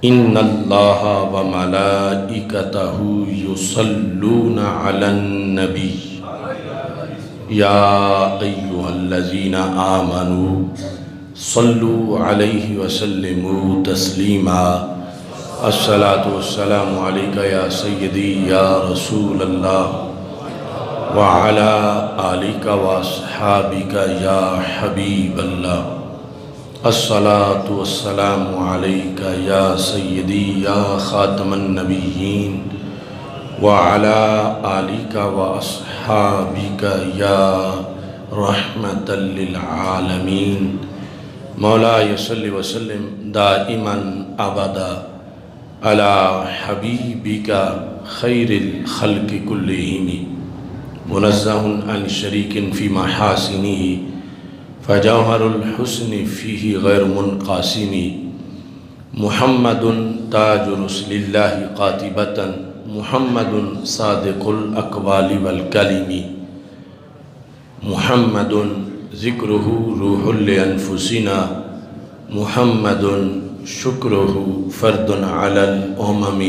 ان اللہ وملائکتہ یصلون علی النبی یا ایہا الذین آمنوا صلوا علیہ وسلموا تسلیما الصلاة والسلام علیک یا سیدی یا رسول اللہ وعلی آلک واصحابک یا حبیب اللہ الصلاة والسلام علیک یا سیدی یا خاتم النبیین وعلی آلک واصحابک یا رحمة للعالمین مولاي صل وسلم دائما ابدا على حبيبك خير الخلق كلهم منزه عن شريك في محاسنه فجوهر الحسن فيه غير منقاسم محمد تاج رسل الله قاطبة محمد صادق الأقوال والكلم محمد ذکرہ روح لانفسنا محمد شکرہ فرد علی الامم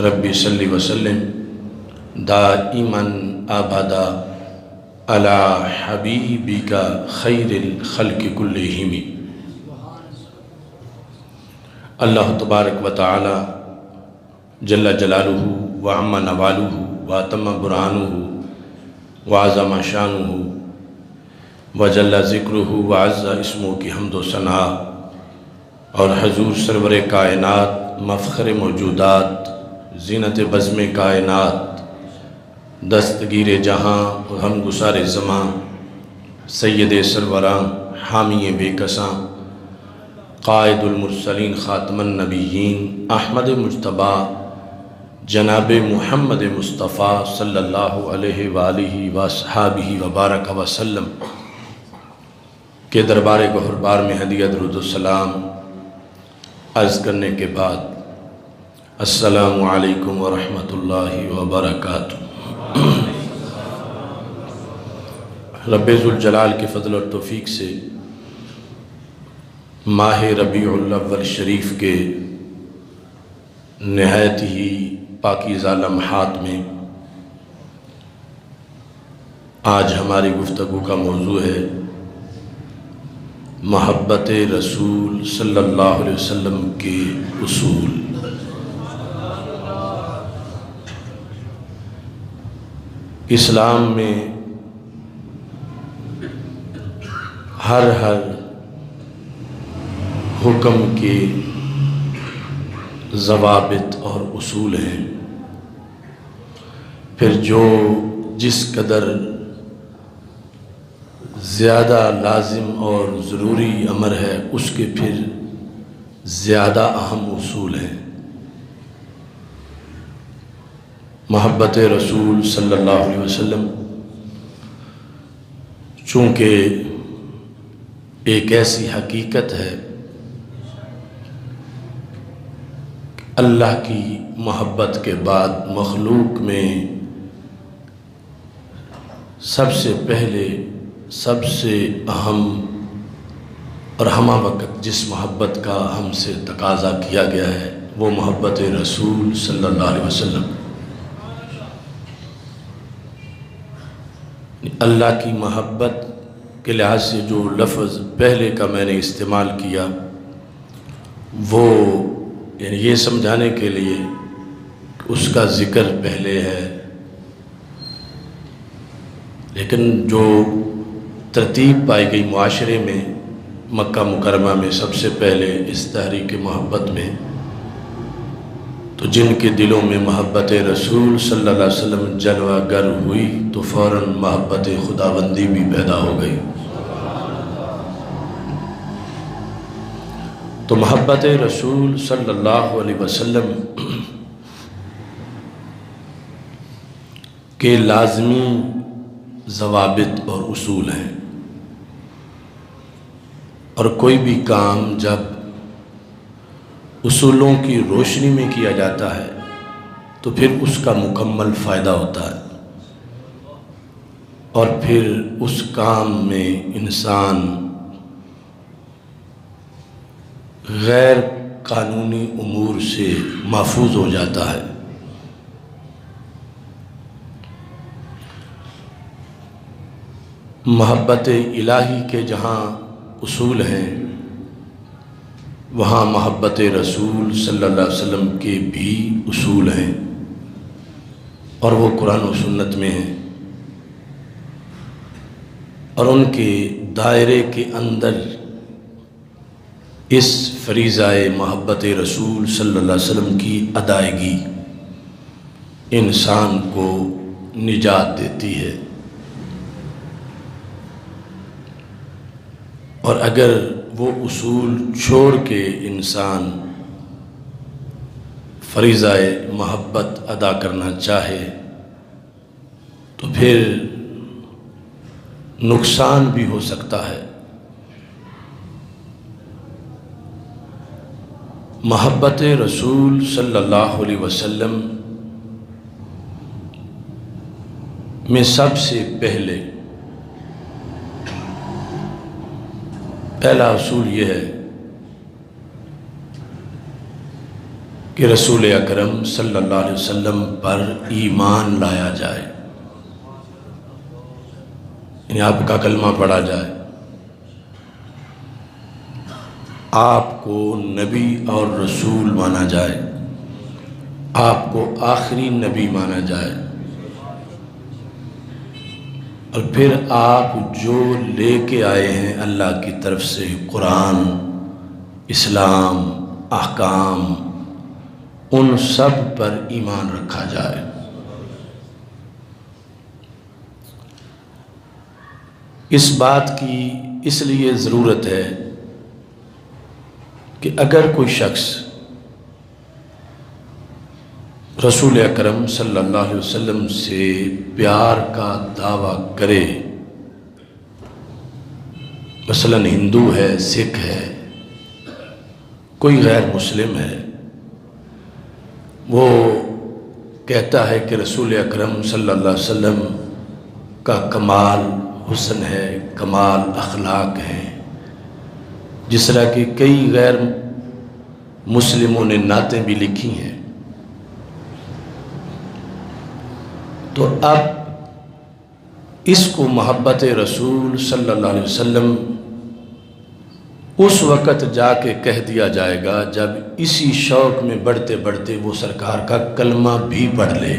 رب صلی وسلم دائما ابدا علی حبیبک خیر الخلق کلہم۔ اللہ تبارک و تعالی جل جلالہ وعم نوالہ واتم برہانہ وعظم شانہ وجل ذکرہ وعز اسمہ کی حمد و ثناء اور حضور سرور کائنات مفخر موجودات زینت بزم کائنات دستگیر جہاں غم گسار زمان سید سروراں حامی بے کساں قائد المرسلین خاتم النبیین احمد مجتبیٰ جناب محمد مصطفیٰ صلی اللہ علیہ وآلہ وصحابہ وبارک وسلم کے دربار گہربار میں ہدیہ درود السلام عرض کرنے کے بعد السلام علیکم ورحمۃ اللہ وبرکاتہ۔ رب ذوالجلال کے فضل اور توفیق سے ماہ ربیع الاول شریف کے نہایت ہی پاکیزہ لمحات میں آج ہماری گفتگو کا موضوع ہے محبت رسول صلی اللہ علیہ وسلم کے اصول۔ اسلام میں ہر حکم کے ضوابط اور اصول ہیں، پھر جو جس قدر زیادہ لازم اور ضروری امر ہے اس کے پھر زیادہ اہم اصول ہیں۔ محبت رسول صلی اللہ علیہ وسلم چونکہ ایک ایسی حقیقت ہے، اللہ کی محبت کے بعد مخلوق میں سب سے پہلے سب سے اہم اور ہمہ وقت جس محبت کا ہم سے تقاضا کیا گیا ہے وہ محبت رسول صلی اللہ علیہ وسلم۔ اللہ کی محبت کے لحاظ سے جو لفظ پہلے کا میں نے استعمال کیا وہ یعنی یہ سمجھانے کے لیے اس کا ذکر پہلے ہے، لیکن جو ترتیب پائی گئی معاشرے میں مکہ مکرمہ میں سب سے پہلے اس تحریک محبت میں، تو جن کے دلوں میں محبت رسول صلی اللہ علیہ وسلم جلوہ گر ہوئی تو فوراً محبت خداوندی بھی پیدا ہو گئی۔ تو محبت رسول صلی اللہ علیہ وسلم کے لازمی ضوابط اور اصول ہیں، اور کوئی بھی کام جب اصولوں کی روشنی میں کیا جاتا ہے تو پھر اس کا مکمل فائدہ ہوتا ہے، اور پھر اس کام میں انسان غیر قانونی امور سے محفوظ ہو جاتا ہے۔ محبت الہی کے جہاں اصول ہیں وہاں محبت رسول صلی اللہ علیہ وسلم کے بھی اصول ہیں، اور وہ قرآن و سنت میں ہیں، اور ان کے دائرے کے اندر اس فریضہ محبت رسول صلی اللہ علیہ وسلم کی ادائیگی انسان کو نجات دیتی ہے۔ اور اگر وہ اصول چھوڑ کے انسان فریضہ محبت ادا کرنا چاہے تو پھر نقصان بھی ہو سکتا ہے۔ محبت رسول صلی اللہ علیہ وسلم میں سب سے پہلا اصول یہ ہے کہ رسول اکرم صلی اللہ علیہ وسلم پر ایمان لایا جائے، یعنی آپ کا کلمہ پڑھا جائے، آپ کو نبی اور رسول مانا جائے، آپ کو آخری نبی مانا جائے، اور پھر آپ جو لے کے آئے ہیں اللہ کی طرف سے قرآن، اسلام، احکام، ان سب پر ایمان رکھا جائے۔ اس بات کی اس لیے ضرورت ہے کہ اگر کوئی شخص رسول اکرم صلی اللہ علیہ وسلم سے پیار کا دعویٰ کرے، مثلا ہندو ہے، سکھ ہے، کوئی غیر مسلم ہے، وہ کہتا ہے کہ رسول اکرم صلی اللہ علیہ وسلم کا کمال حسن ہے، کمال اخلاق ہیں، جس طرح کہ کئی غیر مسلموں نے نعتیں بھی لکھی ہیں، تو اب اس کو محبت رسول صلی اللہ علیہ وسلم اس وقت جا کے کہہ دیا جائے گا جب اسی شوق میں بڑھتے بڑھتے وہ سرکار کا کلمہ بھی پڑھ لے،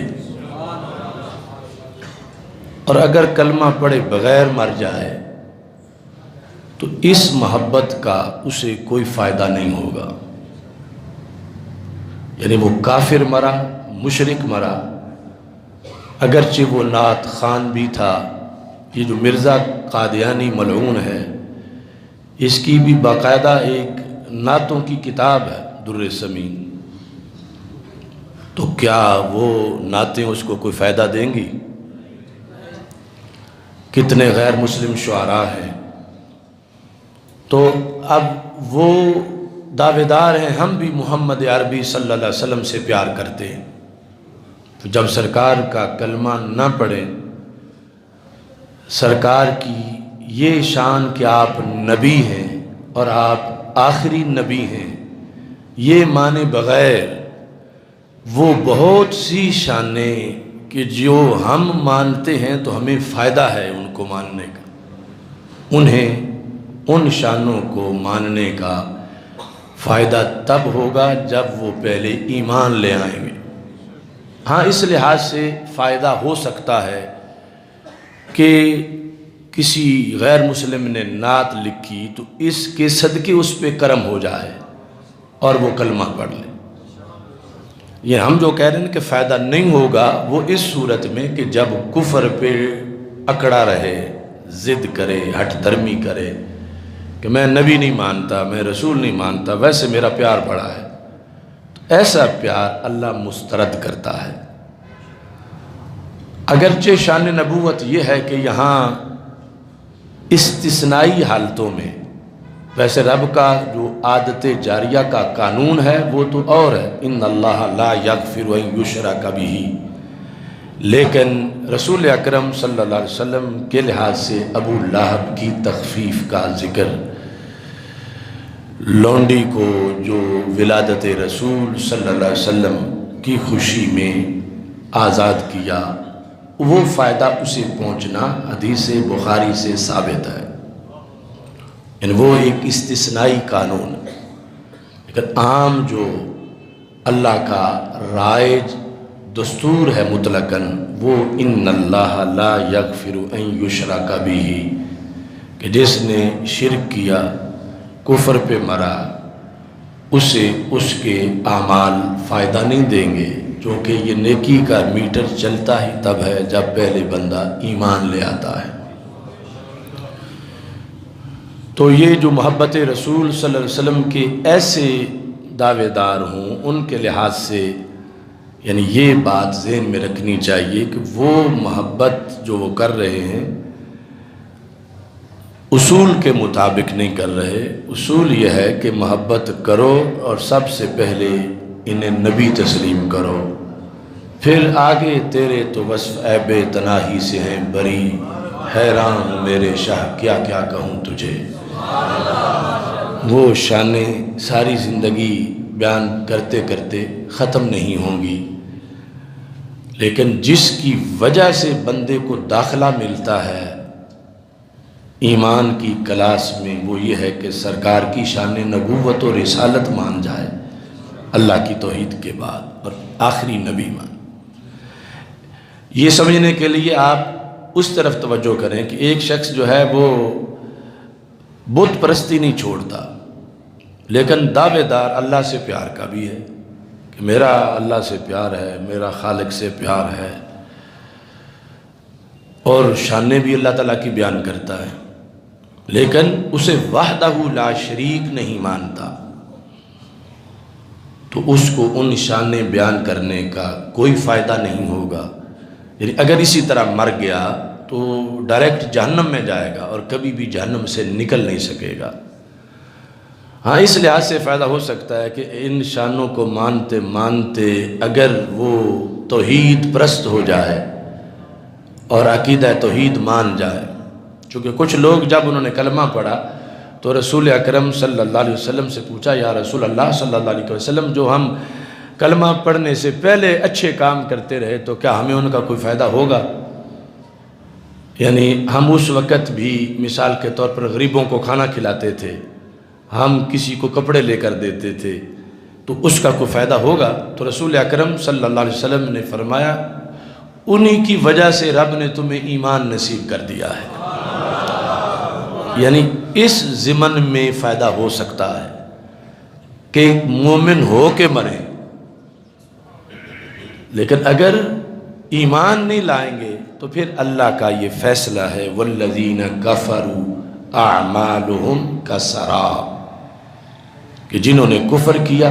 اور اگر کلمہ پڑھے بغیر مر جائے تو اس محبت کا اسے کوئی فائدہ نہیں ہوگا، یعنی وہ کافر مرا، مشرک مرا، اگرچہ وہ نعت خان بھی تھا۔ یہ جو مرزا قادیانی ملعون ہے، اس کی بھی باقاعدہ ایک نعتوں کی کتاب ہے در ثمین، تو کیا وہ نعتیں اس کو کوئی فائدہ دیں گی؟ کتنے غیر مسلم شعراء ہیں، تو اب وہ دعوے دار ہیں ہم بھی محمد عربی صلی اللہ علیہ وسلم سے پیار کرتے ہیں، تو جب سرکار کا کلمہ نہ پڑھیں، سرکار کی یہ شان کہ آپ نبی ہیں اور آپ آخری نبی ہیں، یہ مانے بغیر وہ بہت سی شانیں کہ جو ہم مانتے ہیں تو ہمیں فائدہ ہے ان کو ماننے کا، انہیں ان شانوں کو ماننے کا فائدہ تب ہوگا جب وہ پہلے ایمان لے آئیں گے۔ ہاں، اس لحاظ سے فائدہ ہو سکتا ہے کہ کسی غیر مسلم نے نعت لکھی تو اس کے صدقے اس پہ کرم ہو جائے اور وہ کلمہ پڑھ لے۔ یہ ہم جو کہہ رہے ہیں کہ فائدہ نہیں ہوگا، وہ اس صورت میں کہ جب کفر پہ اکڑا رہے، ضد کرے، ہٹ درمی کرے کہ میں نبی نہیں مانتا، میں رسول نہیں مانتا، ویسے میرا پیار بڑا ہے، تو ایسا پیار اللہ مسترد کرتا ہے۔ اگرچہ شان نبوت یہ ہے کہ یہاں استثنائی حالتوں میں، ویسے رب کا جو عادت جاریہ کا قانون ہے وہ تو اور ہے، ان اللہ لا یغفر ان یشرک بہ، لیکن رسول اکرم صلی اللہ علیہ وسلم کے لحاظ سے ابو لہب کی تخفیف کا ذکر لونڈی کو جو ولادت رسول صلی اللہ علیہ وسلم کی خوشی میں آزاد کیا، وہ فائدہ اسے پہنچنا حدیث بخاری سے ثابت ہے، یعنی وہ ایک استثنائی قانون ہے۔ لیکن عام جو اللہ کا رائج دستور ہے مطلقاً، وہ ان اللہ لا یغفر ان یشرک بہ، کہ جس نے شرک کیا، کفر پہ مرا، اسے اس کے اعمال فائدہ نہیں دیں گے، کیونکہ یہ نیکی کا میٹر چلتا ہی تب ہے جب پہلے بندہ ایمان لے آتا ہے۔ تو یہ جو محبت رسول صلی اللہ علیہ وسلم کے ایسے دعوے دار ہوں، ان کے لحاظ سے یعنی یہ بات ذہن میں رکھنی چاہیے کہ وہ محبت جو وہ کر رہے ہیں اصول کے مطابق نہیں کر رہے۔ اصول یہ ہے کہ محبت کرو اور سب سے پہلے انہیں نبی تسلیم کرو، پھر آگے تیرے تو وصف عیب تناہی سے ہیں بری، حیران ہوں میرے شاہ کیا کیا کہوں تجھے۔ وہ شانیں ساری زندگی بیان کرتے کرتے ختم نہیں ہوں گی، لیکن جس کی وجہ سے بندے کو داخلہ ملتا ہے ایمان کی کلاس میں، وہ یہ ہے کہ سرکار کی شان نبوت و رسالت مان جائے اللہ کی توحید کے بعد، اور آخری نبی مان۔ یہ سمجھنے کے لیے آپ اس طرف توجہ کریں کہ ایک شخص جو ہے وہ بت پرستی نہیں چھوڑتا، لیکن دعوے دار اللہ سے پیار کا بھی ہے کہ میرا اللہ سے پیار ہے، میرا خالق سے پیار ہے، اور شانیں بھی اللہ تعالیٰ کی بیان کرتا ہے، لیکن اسے وحدہ لا شریک نہیں مانتا، تو اس کو ان شانیں بیان کرنے کا کوئی فائدہ نہیں ہوگا۔ یعنی اگر اسی طرح مر گیا تو ڈائریکٹ جہنم میں جائے گا اور کبھی بھی جہنم سے نکل نہیں سکے گا۔ ہاں، اس لحاظ سے فائدہ ہو سکتا ہے کہ ان شانوں کو مانتے مانتے اگر وہ توحید پرست ہو جائے اور عقیدہ توحید مان جائے، چونکہ کچھ لوگ جب انہوں نے کلمہ پڑھا تو رسول اکرم صلی اللہ علیہ وسلم سے پوچھا، یا رسول اللہ صلی اللہ علیہ وسلم، جو ہم کلمہ پڑھنے سے پہلے اچھے کام کرتے رہے تو کیا ہمیں ان کا کوئی فائدہ ہوگا؟ یعنی ہم اس وقت بھی مثال کے طور پر غریبوں کو کھانا کھلاتے تھے، ہم کسی کو کپڑے لے کر دیتے تھے، تو اس کا کوئی فائدہ ہوگا؟ تو رسول اکرم صلی اللہ علیہ وسلم نے فرمایا، انہی کی وجہ سے رب نے تمہیں ایمان نصیب کر دیا ہے۔ یعنی اس ضمن میں فائدہ ہو سکتا ہے کہ مومن ہو کے مرے، لیکن اگر ایمان نہیں لائیں گے تو پھر اللہ کا یہ فیصلہ ہے، والذین کفروا اعمالہم کسراب، کہ جنہوں نے کفر کیا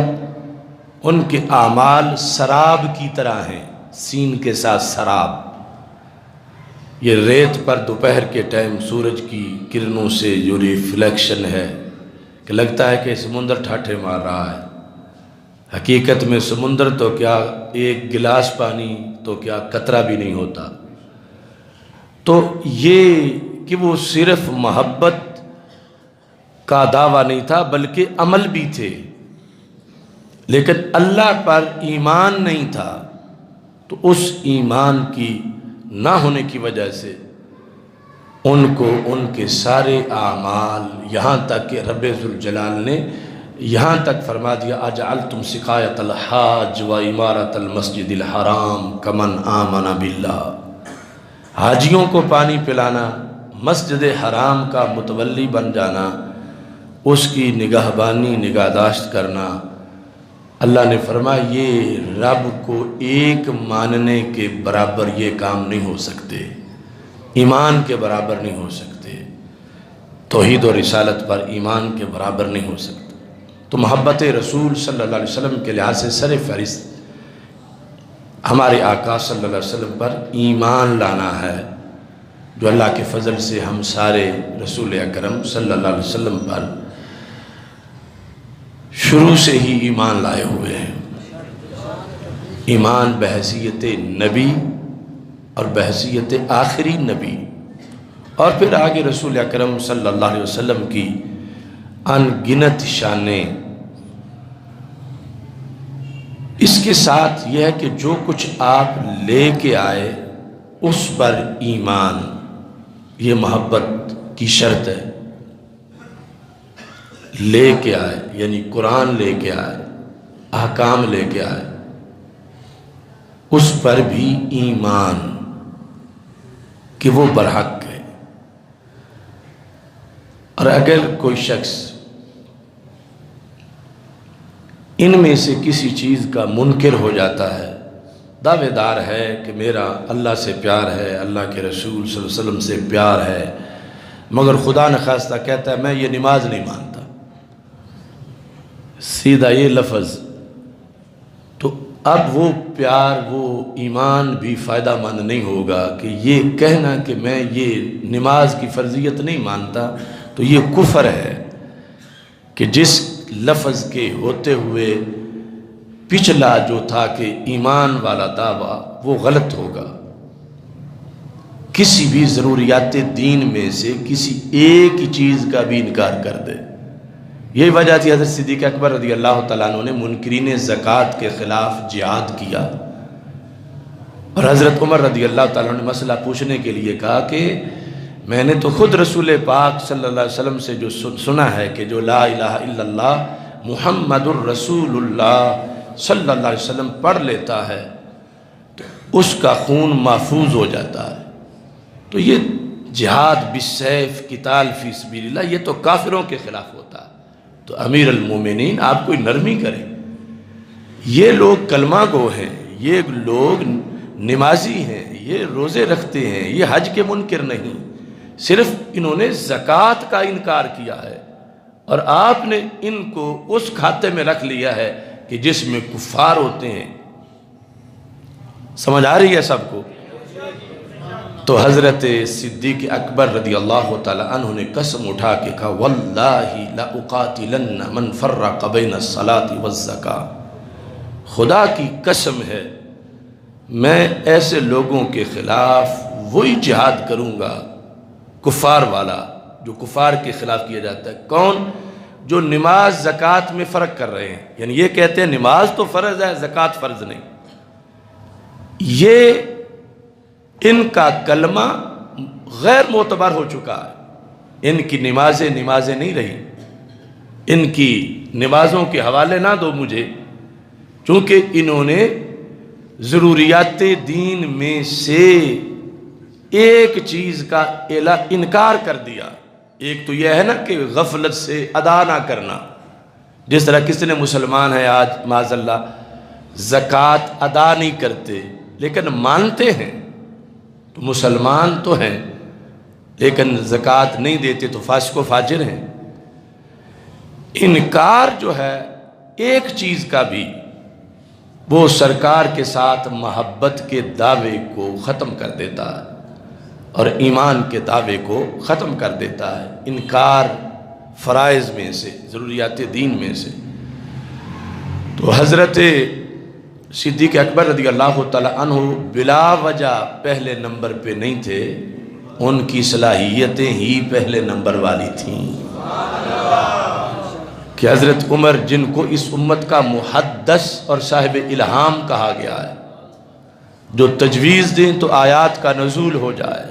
ان کے اعمال سراب کی طرح ہیں، سین کے ساتھ سراب۔ یہ ریت پر دوپہر کے ٹائم سورج کی کرنوں سے جو ریفلیکشن ہے کہ لگتا ہے کہ سمندر ٹھاٹھے مار رہا ہے، حقیقت میں سمندر تو کیا ایک گلاس پانی تو کیا قطرہ بھی نہیں ہوتا۔ تو یہ کہ وہ صرف محبت کا دعویٰ نہیں تھا بلکہ عمل بھی تھے، لیکن اللہ پر ایمان نہیں تھا، تو اس ایمان کی نہ ہونے کی وجہ سے ان کو ان کے سارے اعمال، یہاں تک کہ رب ذوالجلال نے یہاں تک فرما دیا، اجعلتم سقایۃ الحاج و عمارۃ المسجد الحرام کمن آمن باللہ، حاجیوں کو پانی پلانا، مسجد حرام کا متولی بن جانا، اس کی نگہبانی نگہداشت کرنا، اللہ نے فرمایا یہ رب کو ایک ماننے کے برابر یہ کام نہیں ہو سکتے، ایمان کے برابر نہیں ہو سکتے، توحید و رسالت پر ایمان کے برابر نہیں ہو سکتے۔ تو محبت رسول صلی اللہ علیہ وسلم کے لحاظ سے سر فہرست ہمارے آقا صلی اللہ علیہ وسلم پر ایمان لانا ہے، جو اللہ کے فضل سے ہم سارے رسول اکرم صلی اللہ علیہ وسلم پر شروع سے ہی ایمان لائے ہوئے ہیں۔ ایمان بحیثیت نبی اور بحیثیت آخری نبی، اور پھر آگے رسول اکرم صلی اللہ علیہ وسلم کی ان گنت شانیں۔ اس کے ساتھ یہ ہے کہ جو کچھ آپ لے کے آئے اس پر ایمان، یہ محبت کی شرط ہے۔ لے کے آئے یعنی قرآن لے کے آئے، احکام لے کے آئے، اس پر بھی ایمان کہ وہ برحق ہے۔ اور اگر کوئی شخص ان میں سے کسی چیز کا منکر ہو جاتا ہے، دعوے دار ہے کہ میرا اللہ سے پیار ہے، اللہ کے رسول صلی اللہ علیہ وسلم سے پیار ہے، مگر خدا نخواستہ کہتا ہے میں یہ نماز نہیں مانتا، سیدھا یہ لفظ، تو اب وہ پیار، وہ ایمان بھی فائدہ مند نہیں ہوگا کہ یہ کہنا کہ میں یہ نماز کی فرضیت نہیں مانتا، تو یہ کفر ہے کہ جس لفظ کے ہوتے ہوئے پچھلا جو تھا کہ ایمان والا دعویٰ وہ غلط ہوگا۔ کسی بھی ضروریات دین میں سے کسی ایک ہی چیز کا بھی انکار کر دے۔ یہی وجہ تھی حضرت صدیق اکبر رضی اللہ تعالیٰ عنہ نے منکرین زکوٰۃ کے خلاف جہاد کیا، اور حضرت عمر رضی اللہ تعالیٰ عنہ نے مسئلہ پوچھنے کے لیے کہا کہ میں نے تو خود رسول پاک صلی اللہ علیہ وسلم سے جو سنا ہے کہ جو لا الہ الا اللہ محمد الرسول اللہ صلی اللہ علیہ وسلم پڑھ لیتا ہے تو اس کا خون محفوظ ہو جاتا ہے۔ تو یہ جہاد بالسیف قتال فی سبیل اللہ یہ تو کافروں کے خلاف ہوتا ہے۔ تو امیر المومنین آپ کوئی نرمی کریں، یہ لوگ کلمہ گو ہیں، یہ لوگ نمازی ہیں، یہ روزے رکھتے ہیں، یہ حج کے منکر نہیں، صرف انہوں نے زکوٰۃ کا انکار کیا ہے، اور آپ نے ان کو اس کھاتے میں رکھ لیا ہے کہ جس میں کفار ہوتے ہیں۔ سمجھ آ رہی ہے سب کو؟ تو حضرت صدیق اکبر رضی اللہ تعالی عنہ نے قسم اٹھا کے کہا واللہ لأقاتلن من فرق بین الصلاۃ والزکاۃ، خدا کی قسم ہے میں ایسے لوگوں کے خلاف وہی جہاد کروں گا کفار والا جو کفار کے خلاف کیا جاتا ہے۔ کون؟ جو نماز زکوٰۃ میں فرق کر رہے ہیں، یعنی یہ کہتے ہیں نماز تو فرض ہے زکوٰۃ فرض نہیں، یہ ان کا کلمہ غیر معتبر ہو چکا ہے، ان کی نمازیں نہیں رہی، ان کی نمازوں کے حوالے نہ دو مجھے، چونکہ انہوں نے ضروریات دین میں سے ایک چیز کا انکار کر دیا۔ ایک تو یہ ہے نا کہ غفلت سے ادا نہ کرنا، جس طرح کسی نے مسلمان ہے آج معاذ اللہ زکوٰۃ ادا نہیں کرتے لیکن مانتے ہیں، تو مسلمان تو ہیں لیکن زکوٰۃ نہیں دیتے تو فاسق و فاجر ہیں۔ انکار جو ہے ایک چیز کا بھی وہ سرکار کے ساتھ محبت کے دعوے کو ختم کر دیتا ہے اور ایمان کے دعوے کو ختم کر دیتا ہے۔ انکار فرائض میں سے، ضروریات دین میں سے۔ تو حضرت صدیق اکبر رضی اللہ تعالی عنہ بلا وجہ پہلے نمبر پہ نہیں تھے، ان کی صلاحیتیں ہی پہلے نمبر والی تھیں کہ حضرت عمر جن کو اس امت کا محدث اور صاحب الہام کہا گیا ہے، جو تجویز دیں تو آیات کا نزول ہو جائے،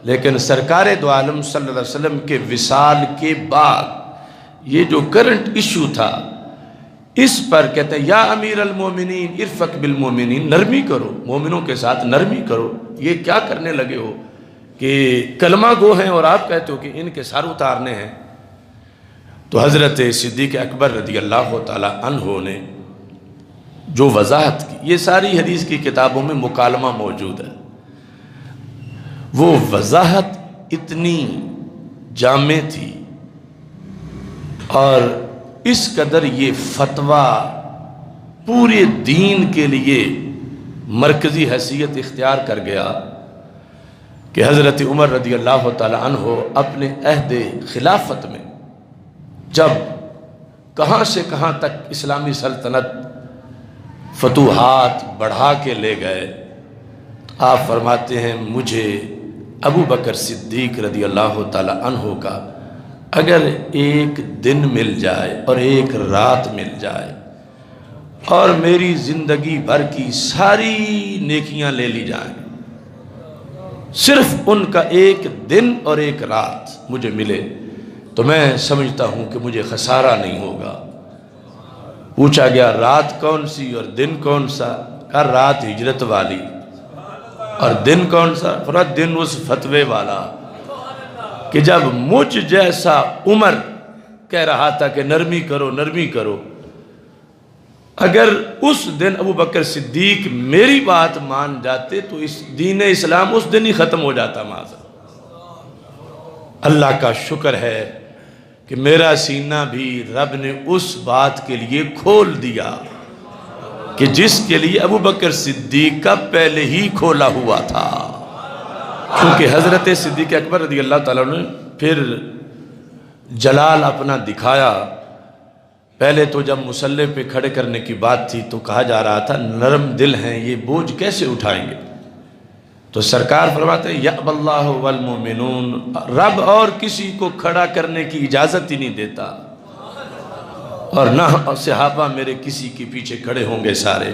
لیکن سرکار دو عالم صلی اللہ علیہ وسلم کے وصال کے بعد یہ جو کرنٹ ایشو تھا اس پر کہتے ہیں یا امیر المومنین ارفق بالمومنین، نرمی کرو، مومنوں کے ساتھ نرمی کرو، یہ کیا کرنے لگے ہو کہ کلمہ گو ہیں اور آپ کہتے ہو کہ ان کے سر اتارنے ہیں۔ تو حضرت صدیق اکبر رضی اللہ تعالی عنہ نے جو وضاحت کی، یہ ساری حدیث کی کتابوں میں مکالمہ موجود ہے، وہ وضاحت اتنی جامع تھی اور اس قدر یہ فتویٰ پورے دین کے لیے مرکزی حیثیت اختیار کر گیا کہ حضرت عمر رضی اللہ تعالی عنہ اپنے عہد خلافت میں جب کہاں سے کہاں تک اسلامی سلطنت فتوحات بڑھا کے لے گئے، آپ فرماتے ہیں مجھے ابو بکر صدیق رضی اللہ تعالی عنہ کا اگر ایک دن مل جائے اور ایک رات مل جائے اور میری زندگی بھر کی ساری نیکیاں لے لی جائیں، صرف ان کا ایک دن اور ایک رات مجھے ملے تو میں سمجھتا ہوں کہ مجھے خسارہ نہیں ہوگا۔ پوچھا گیا رات کون سی اور دن کون سا؟ کہا رات ہجرت والی، اور دن کون سا؟ فرمایا دن اس فتوے والا کہ جب مجھ جیسا عمر کہہ رہا تھا کہ نرمی کرو نرمی کرو، اگر اس دن ابو بکر صدیق میری بات مان جاتے تو اس دین اسلام اس دن ہی ختم ہو جاتا معاذ اللہ۔ اللہ کا شکر ہے کہ میرا سینہ بھی رب نے اس بات کے لیے کھول دیا کہ جس کے لیے ابو بکر صدیق کا پہلے ہی کھولا ہوا تھا۔ کیونکہ حضرت صدیق اکبر رضی اللہ تعالیٰ نے پھر جلال اپنا دکھایا۔ پہلے تو جب مصلی پہ کھڑے کرنے کی بات تھی تو کہا جا رہا تھا نرم دل ہیں، یہ بوجھ کیسے اٹھائیں گے؟ تو سرکار فرماتے ہیں یأبی اللہ والمؤمنون، رب اور کسی کو کھڑا کرنے کی اجازت ہی نہیں دیتا، اور نہ صحابہ میرے کسی کے پیچھے کھڑے ہوں گے سارے۔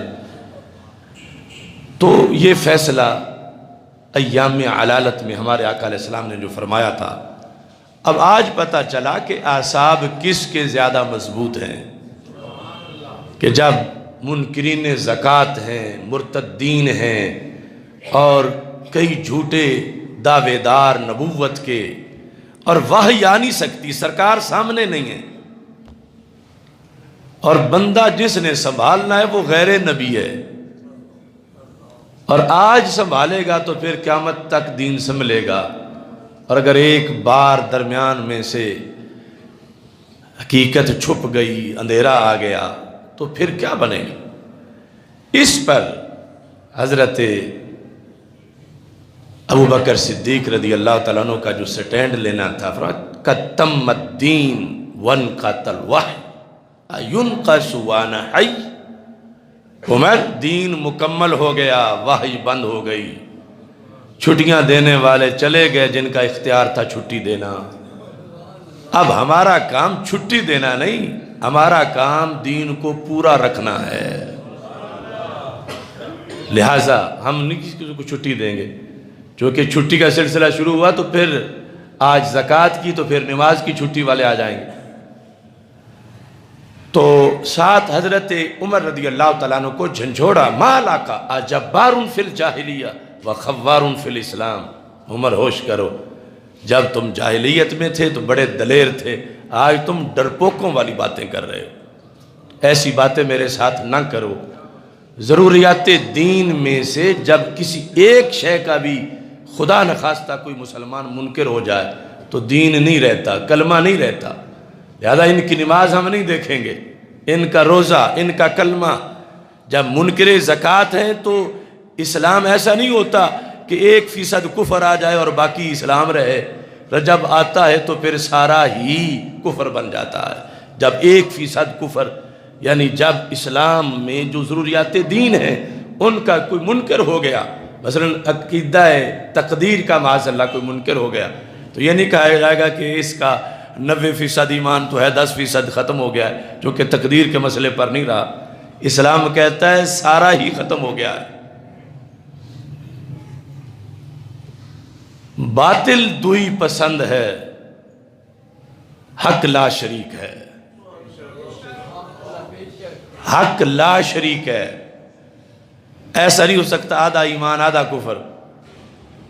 تو یہ فیصلہ ایام علالت میں ہمارے آقا علیہ السلام نے جو فرمایا تھا، اب آج پتہ چلا کہ اعصاب کس کے زیادہ مضبوط ہیں، کہ جب منکرین زکوٰۃ ہیں، مرتدین ہیں اور کئی جھوٹے دعوے دار نبوت کے، اور وحی آ نہیں سکتی، سرکار سامنے نہیں ہے، اور بندہ جس نے سنبھالنا ہے وہ غیر نبی ہے، اور آج سنبھالے گا تو پھر قیامت تک دین سنبھلے گا، اور اگر ایک بار درمیان میں سے حقیقت چھپ گئی، اندھیرا آ گیا تو پھر کیا بنے گا؟ اس پر حضرت ابو بکر صدیق رضی اللہ تعالیٰ عنہ کا جو سٹینڈ لینا تھا، فرمایا قد تم الدین وانقطع الوحی ینقص وانا حی، عمر دین مکمل ہو گیا، وحی بند ہو گئی، چھٹیاں دینے والے چلے گئے جن کا اختیار تھا چھٹی دینا، اب ہمارا کام چھٹی دینا نہیں، ہمارا کام دین کو پورا رکھنا ہے، لہٰذا ہم نہیں کسی کو چھٹی دیں گے، چونکہ چھٹی کا سلسلہ شروع ہوا تو پھر آج زکوٰۃ کی تو پھر نماز کی چھٹی والے آ جائیں گے۔ تو ساتھ حضرت عمر رضی اللہ تعالیٰ عنہ کو جھنجھوڑا، مالا کا اجبار فی الجاہلیہ وخوار فی الاسلام، عمر ہوش کرو، جب تم جاہلیت میں تھے تو بڑے دلیر تھے، آج تم ڈرپوکوں والی باتیں کر رہے ہو، ایسی باتیں میرے ساتھ نہ کرو۔ ضروریات دین میں سے جب کسی ایک شے کا بھی خدا نخواستہ کوئی مسلمان منکر ہو جائے تو دین نہیں رہتا، کلمہ نہیں رہتا، لہذا ان کی نماز ہم نہیں دیکھیں گے، ان کا روزہ، ان کا کلمہ۔ جب منکر زکوٰۃ ہیں تو اسلام ایسا نہیں ہوتا کہ 1% کفر آ جائے اور باقی اسلام رہے، جب آتا ہے تو پھر سارا ہی کفر بن جاتا ہے۔ جب 1% کفر، یعنی جب اسلام میں جو ضروریات دین ہیں ان کا کوئی منکر ہو گیا، مثلا عقیدہ تقدیر کا معاذ اللہ کوئی منکر ہو گیا، تو یہ نہیں کہا جائے گا کہ اس کا 90% ایمان تو ہے، 10% ختم ہو گیا ہے، جو کہ تقدیر کے مسئلے پر نہیں رہا۔ اسلام کہتا ہے سارا ہی ختم ہو گیا ہے۔ باطل دوئی پسند ہے، حق لا شریک ہے، حق لا شریک ہے، ایسا نہیں ہو سکتا آدھا ایمان آدھا کفر۔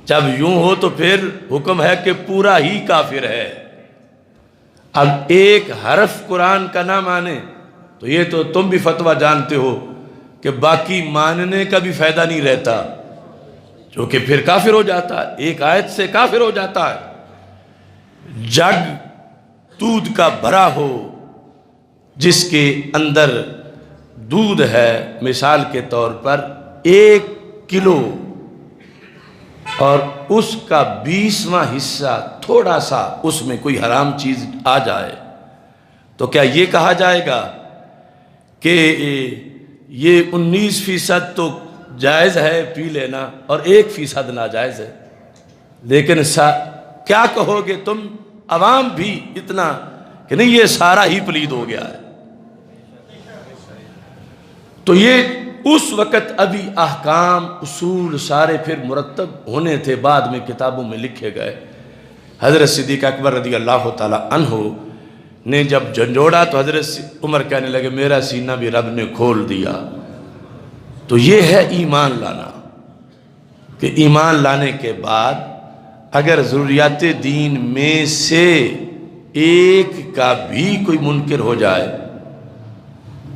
جب یوں ہو تو پھر حکم ہے کہ پورا ہی کافر ہے۔ اب ایک حرف قرآن کا نہ مانے تو یہ تو تم بھی فتویٰ جانتے ہو کہ باقی ماننے کا بھی فائدہ نہیں رہتا، جو کہ پھر کافر ہو جاتا ہے، ایک آیت سے کافر ہو جاتا ہے۔ جگ دودھ کا بھرا ہو جس کے اندر دودھ ہے، مثال کے طور پر 1 کلو، اور اس کا 20واں حصہ تھوڑا سا اس میں کوئی حرام چیز آ جائے تو کیا یہ کہا جائے گا کہ یہ 19% تو جائز ہے پی لینا اور 1% ناجائز ہے؟ لیکن کیا کہو گے تم عوام بھی اتنا کہ نہیں یہ سارا ہی پلید ہو گیا ہے۔ تو یہ اس وقت ابھی احکام اصول سارے پھر مرتب ہونے تھے، بعد میں کتابوں میں لکھے گئے۔ حضرت صدیق اکبر رضی اللہ تعالی عنہ نے جب جھنجھوڑا تو حضرت عمر کہنے لگے میرا سینہ بھی رب نے کھول دیا۔ تو یہ ہے ایمان لانا، کہ ایمان لانے کے بعد اگر ضروریات دین میں سے ایک کا بھی کوئی منکر ہو جائے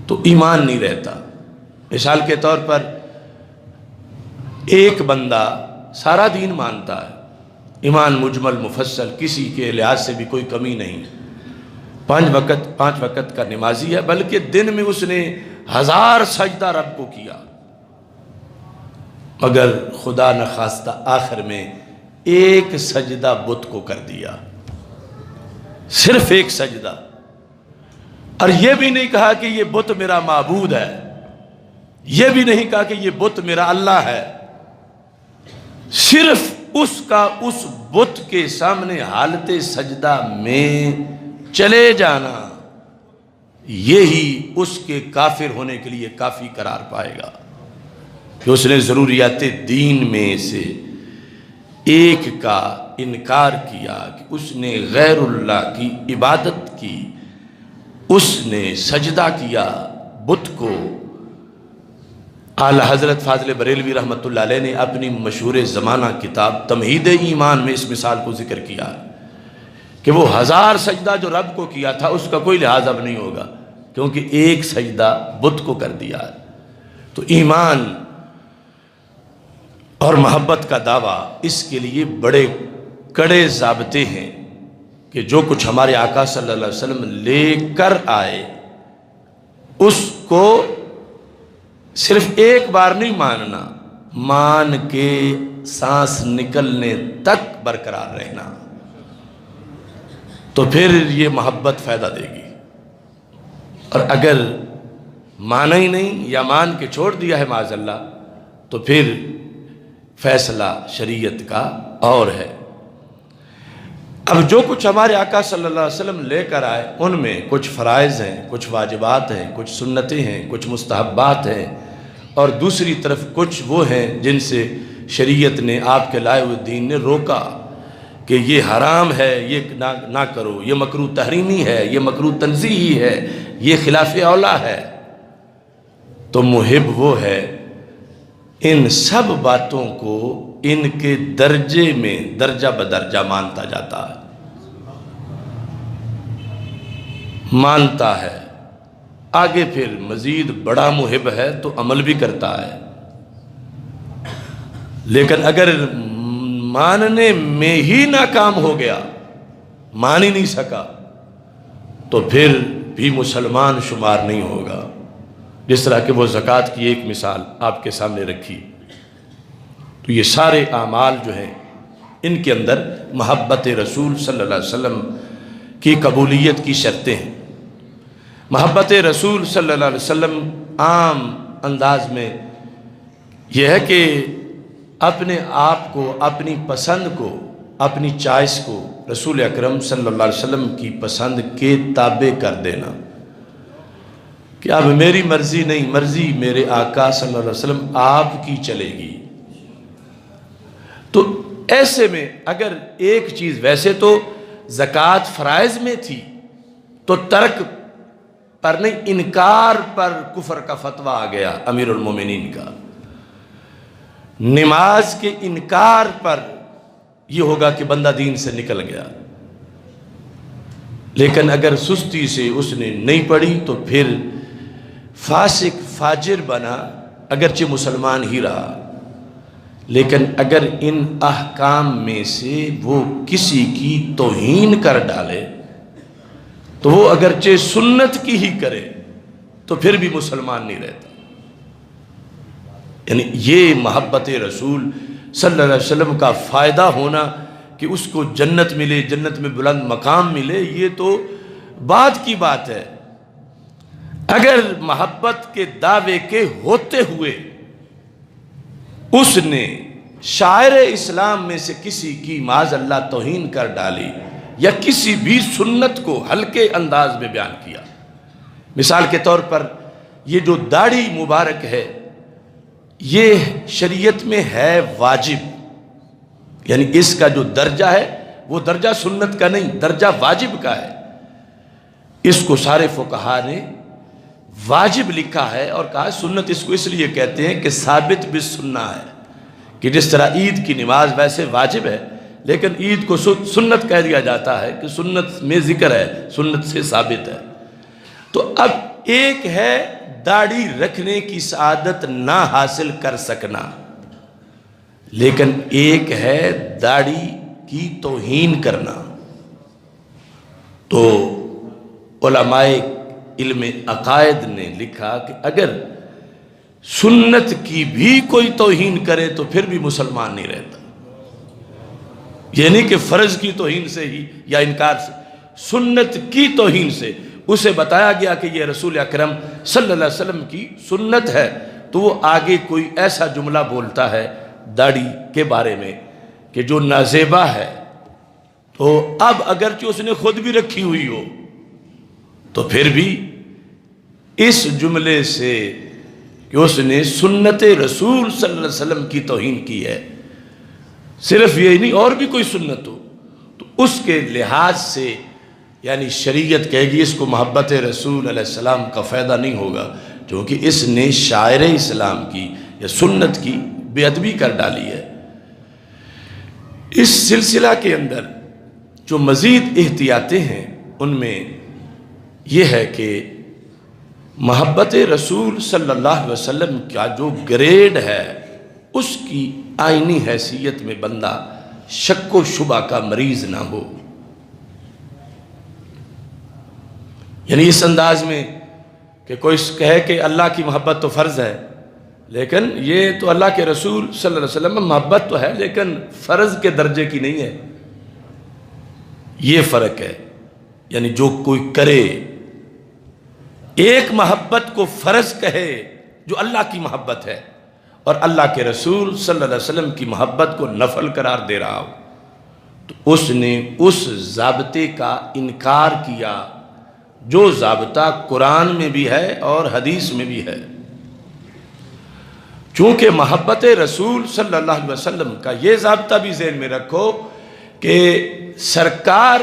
تو ایمان نہیں رہتا۔ مثال کے طور پر ایک بندہ سارا دین مانتا ہے، ایمان مجمل مفصل، کسی کے لحاظ سے بھی کوئی کمی نہیں، 5 وقت کا نمازی ہے، بلکہ دن میں اس نے 1000 سجدہ رب کو کیا، مگر خدا نخواستہ آخر میں ایک سجدہ بت کو کر دیا، صرف ایک سجدہ، اور یہ بھی نہیں کہا کہ یہ بت میرا معبود ہے، یہ بھی نہیں کہا کہ یہ بت میرا اللہ ہے، صرف اس کا اس بت کے سامنے حالت سجدہ میں چلے جانا یہی اس کے کافر ہونے کے لیے کافی قرار پائے گا، کہ اس نے ضروریات دین میں سے ایک کا انکار کیا، کہ اس نے غیر اللہ کی عبادت کی، اس نے سجدہ کیا بت کو۔ اعلیٰ حضرت فاضل بریلوی رحمۃ اللہ علیہ نے اپنی مشہور زمانہ کتاب تمہید ایمان میں اس مثال کو ذکر کیا کہ وہ 1000 سجدہ جو رب کو کیا تھا اس کا کوئی لحاظ اب نہیں ہوگا، کیونکہ ایک سجدہ بت کو کر دیا ہے۔ تو ایمان اور محبت کا دعویٰ اس کے لیے بڑے کڑے ضابطے ہیں، کہ جو کچھ ہمارے آقا صلی اللہ علیہ وسلم لے کر آئے اس کو صرف ایک بار نہیں ماننا، مان کے سانس نکلنے تک برقرار رہنا، تو پھر یہ محبت فائدہ دے گی۔ اور اگر مانا ہی نہیں یا مان کے چھوڑ دیا ہے معاذ اللہ، تو پھر فیصلہ شریعت کا اور ہے۔ اب جو کچھ ہمارے آقا صلی اللہ علیہ وسلم لے کر آئے ان میں کچھ فرائض ہیں، کچھ واجبات ہیں، کچھ سنتیں ہیں، کچھ مستحبات ہیں، اور دوسری طرف کچھ وہ ہیں جن سے شریعت نے آپ کے لائے ہوئے دین نے روکا کہ یہ حرام ہے، یہ نہ کرو، یہ مکروہ تحریمی ہے، یہ مکروہ تنزیہی ہے، یہ خلاف اولا ہے۔ تو محب وہ ہے ان سب باتوں کو ان کے درجے میں درجہ بدرجہ مانتا جاتا ہے، مانتا ہے، آگے پھر مزید بڑا محب ہے تو عمل بھی کرتا ہے، لیکن اگر ماننے میں ہی ناکام ہو گیا، مان ہی نہیں سکا، تو پھر بھی مسلمان شمار نہیں ہوگا۔ جس طرح کہ وہ زکوٰۃ کی ایک مثال آپ کے سامنے رکھی، تو یہ سارے اعمال جو ہیں ان کے اندر محبت رسول صلی اللہ علیہ وسلم کی قبولیت کی شرطیں ہیں۔ محبت رسول صلی اللہ علیہ وسلم عام انداز میں یہ ہے کہ اپنے آپ کو، اپنی پسند کو، اپنی چوائس کو رسول اکرم صلی اللہ علیہ وسلم کی پسند کے تابع کر دینا، کہ اب میری مرضی نہیں، مرضی میرے آقا صلی اللہ علیہ وسلم آپ کی چلے گی۔ تو ایسے میں اگر ایک چیز، ویسے تو زکوٰۃ فرائض میں تھی تو ترک پر نہیں، انکار پر کفر کا فتویٰ آ گیا امیر المومنین کا، نماز کے انکار پر یہ ہوگا کہ بندہ دین سے نکل گیا، لیکن اگر سستی سے اس نے نہیں پڑھی تو پھر فاسق فاجر بنا، اگرچہ مسلمان ہی رہا، لیکن اگر ان احکام میں سے وہ کسی کی توہین کر ڈالے تو وہ اگرچہ سنت کی ہی کرے تو پھر بھی مسلمان نہیں رہتا۔ یعنی یہ محبت رسول صلی اللہ علیہ وسلم کا فائدہ ہونا کہ اس کو جنت ملے، جنت میں بلند مقام ملے، یہ تو بعد کی بات ہے۔ اگر محبت کے دعوے کے ہوتے ہوئے اس نے شاعر اسلام میں سے کسی کی معاذ اللہ توہین کر ڈالی، یا کسی بھی سنت کو ہلکے انداز میں بیان کیا۔ مثال کے طور پر یہ جو داڑھی مبارک ہے یہ شریعت میں ہے واجب، یعنی اس کا جو درجہ ہے وہ درجہ سنت کا نہیں، درجہ واجب کا ہے۔ اس کو سارے فقہا نے واجب لکھا ہے اور کہا سنت اس کو اس لیے کہتے ہیں کہ ثابت بالسنہ ہے، کہ جس طرح عید کی نماز ویسے واجب ہے لیکن عید کو سنت کہہ دیا جاتا ہے کہ سنت میں ذکر ہے، سنت سے ثابت ہے۔ تو اب ایک ہے داڑھی رکھنے کی سعادت نہ حاصل کر سکنا، لیکن ایک ہے داڑھی کی توہین کرنا۔ تو علماء علم عقائد نے لکھا کہ اگر سنت کی بھی کوئی توہین کرے تو پھر بھی مسلمان نہیں رہتا، یعنی کہ فرض کی توہین سے ہی یا انکار سے، سنت کی توہین سے اسے بتایا گیا کہ یہ رسول اکرم صلی اللہ علیہ وسلم کی سنت ہے، تو وہ آگے کوئی ایسا جملہ بولتا ہے داڑھی کے بارے میں کہ جو نازیبا ہے، تو اب اگرچہ اس نے خود بھی رکھی ہوئی ہو تو پھر بھی اس جملے سے کہ اس نے سنت رسول صلی اللہ علیہ وسلم کی توہین کی ہے، صرف یہ نہیں اور بھی کوئی سنت ہو تو اس کے لحاظ سے یعنی شریعت کہے گی اس کو محبت رسول علیہ السلام کا فائدہ نہیں ہوگا، کیونکہ اس نے شاعر اسلام کی یا سنت کی بے ادبی کر ڈالی ہے۔ اس سلسلہ کے اندر جو مزید احتیاطیں ہیں ان میں یہ ہے کہ محبت رسول صلی اللہ علیہ وسلم کا جو گریڈ ہے اس کی آئینی حیثیت میں بندہ شک و شبہ کا مریض نہ ہو، یعنی اس انداز میں کہ کوئی کہے کہ اللہ کی محبت تو فرض ہے لیکن یہ تو اللہ کے رسول صلی اللہ علیہ وسلم میں محبت تو ہے لیکن فرض کے درجے کی نہیں ہے، یہ فرق ہے۔ یعنی جو کوئی کرے ایک محبت کو فرض کہے جو اللہ کی محبت ہے اور اللہ کے رسول صلی اللہ علیہ وسلم کی محبت کو نفل قرار دے رہا ہو تو اس نے اس ضابطے کا انکار کیا جو ضابطہ قرآن میں بھی ہے اور حدیث میں بھی ہے۔ چونکہ محبت رسول صلی اللہ علیہ وسلم کا یہ ضابطہ بھی ذہن میں رکھو کہ سرکار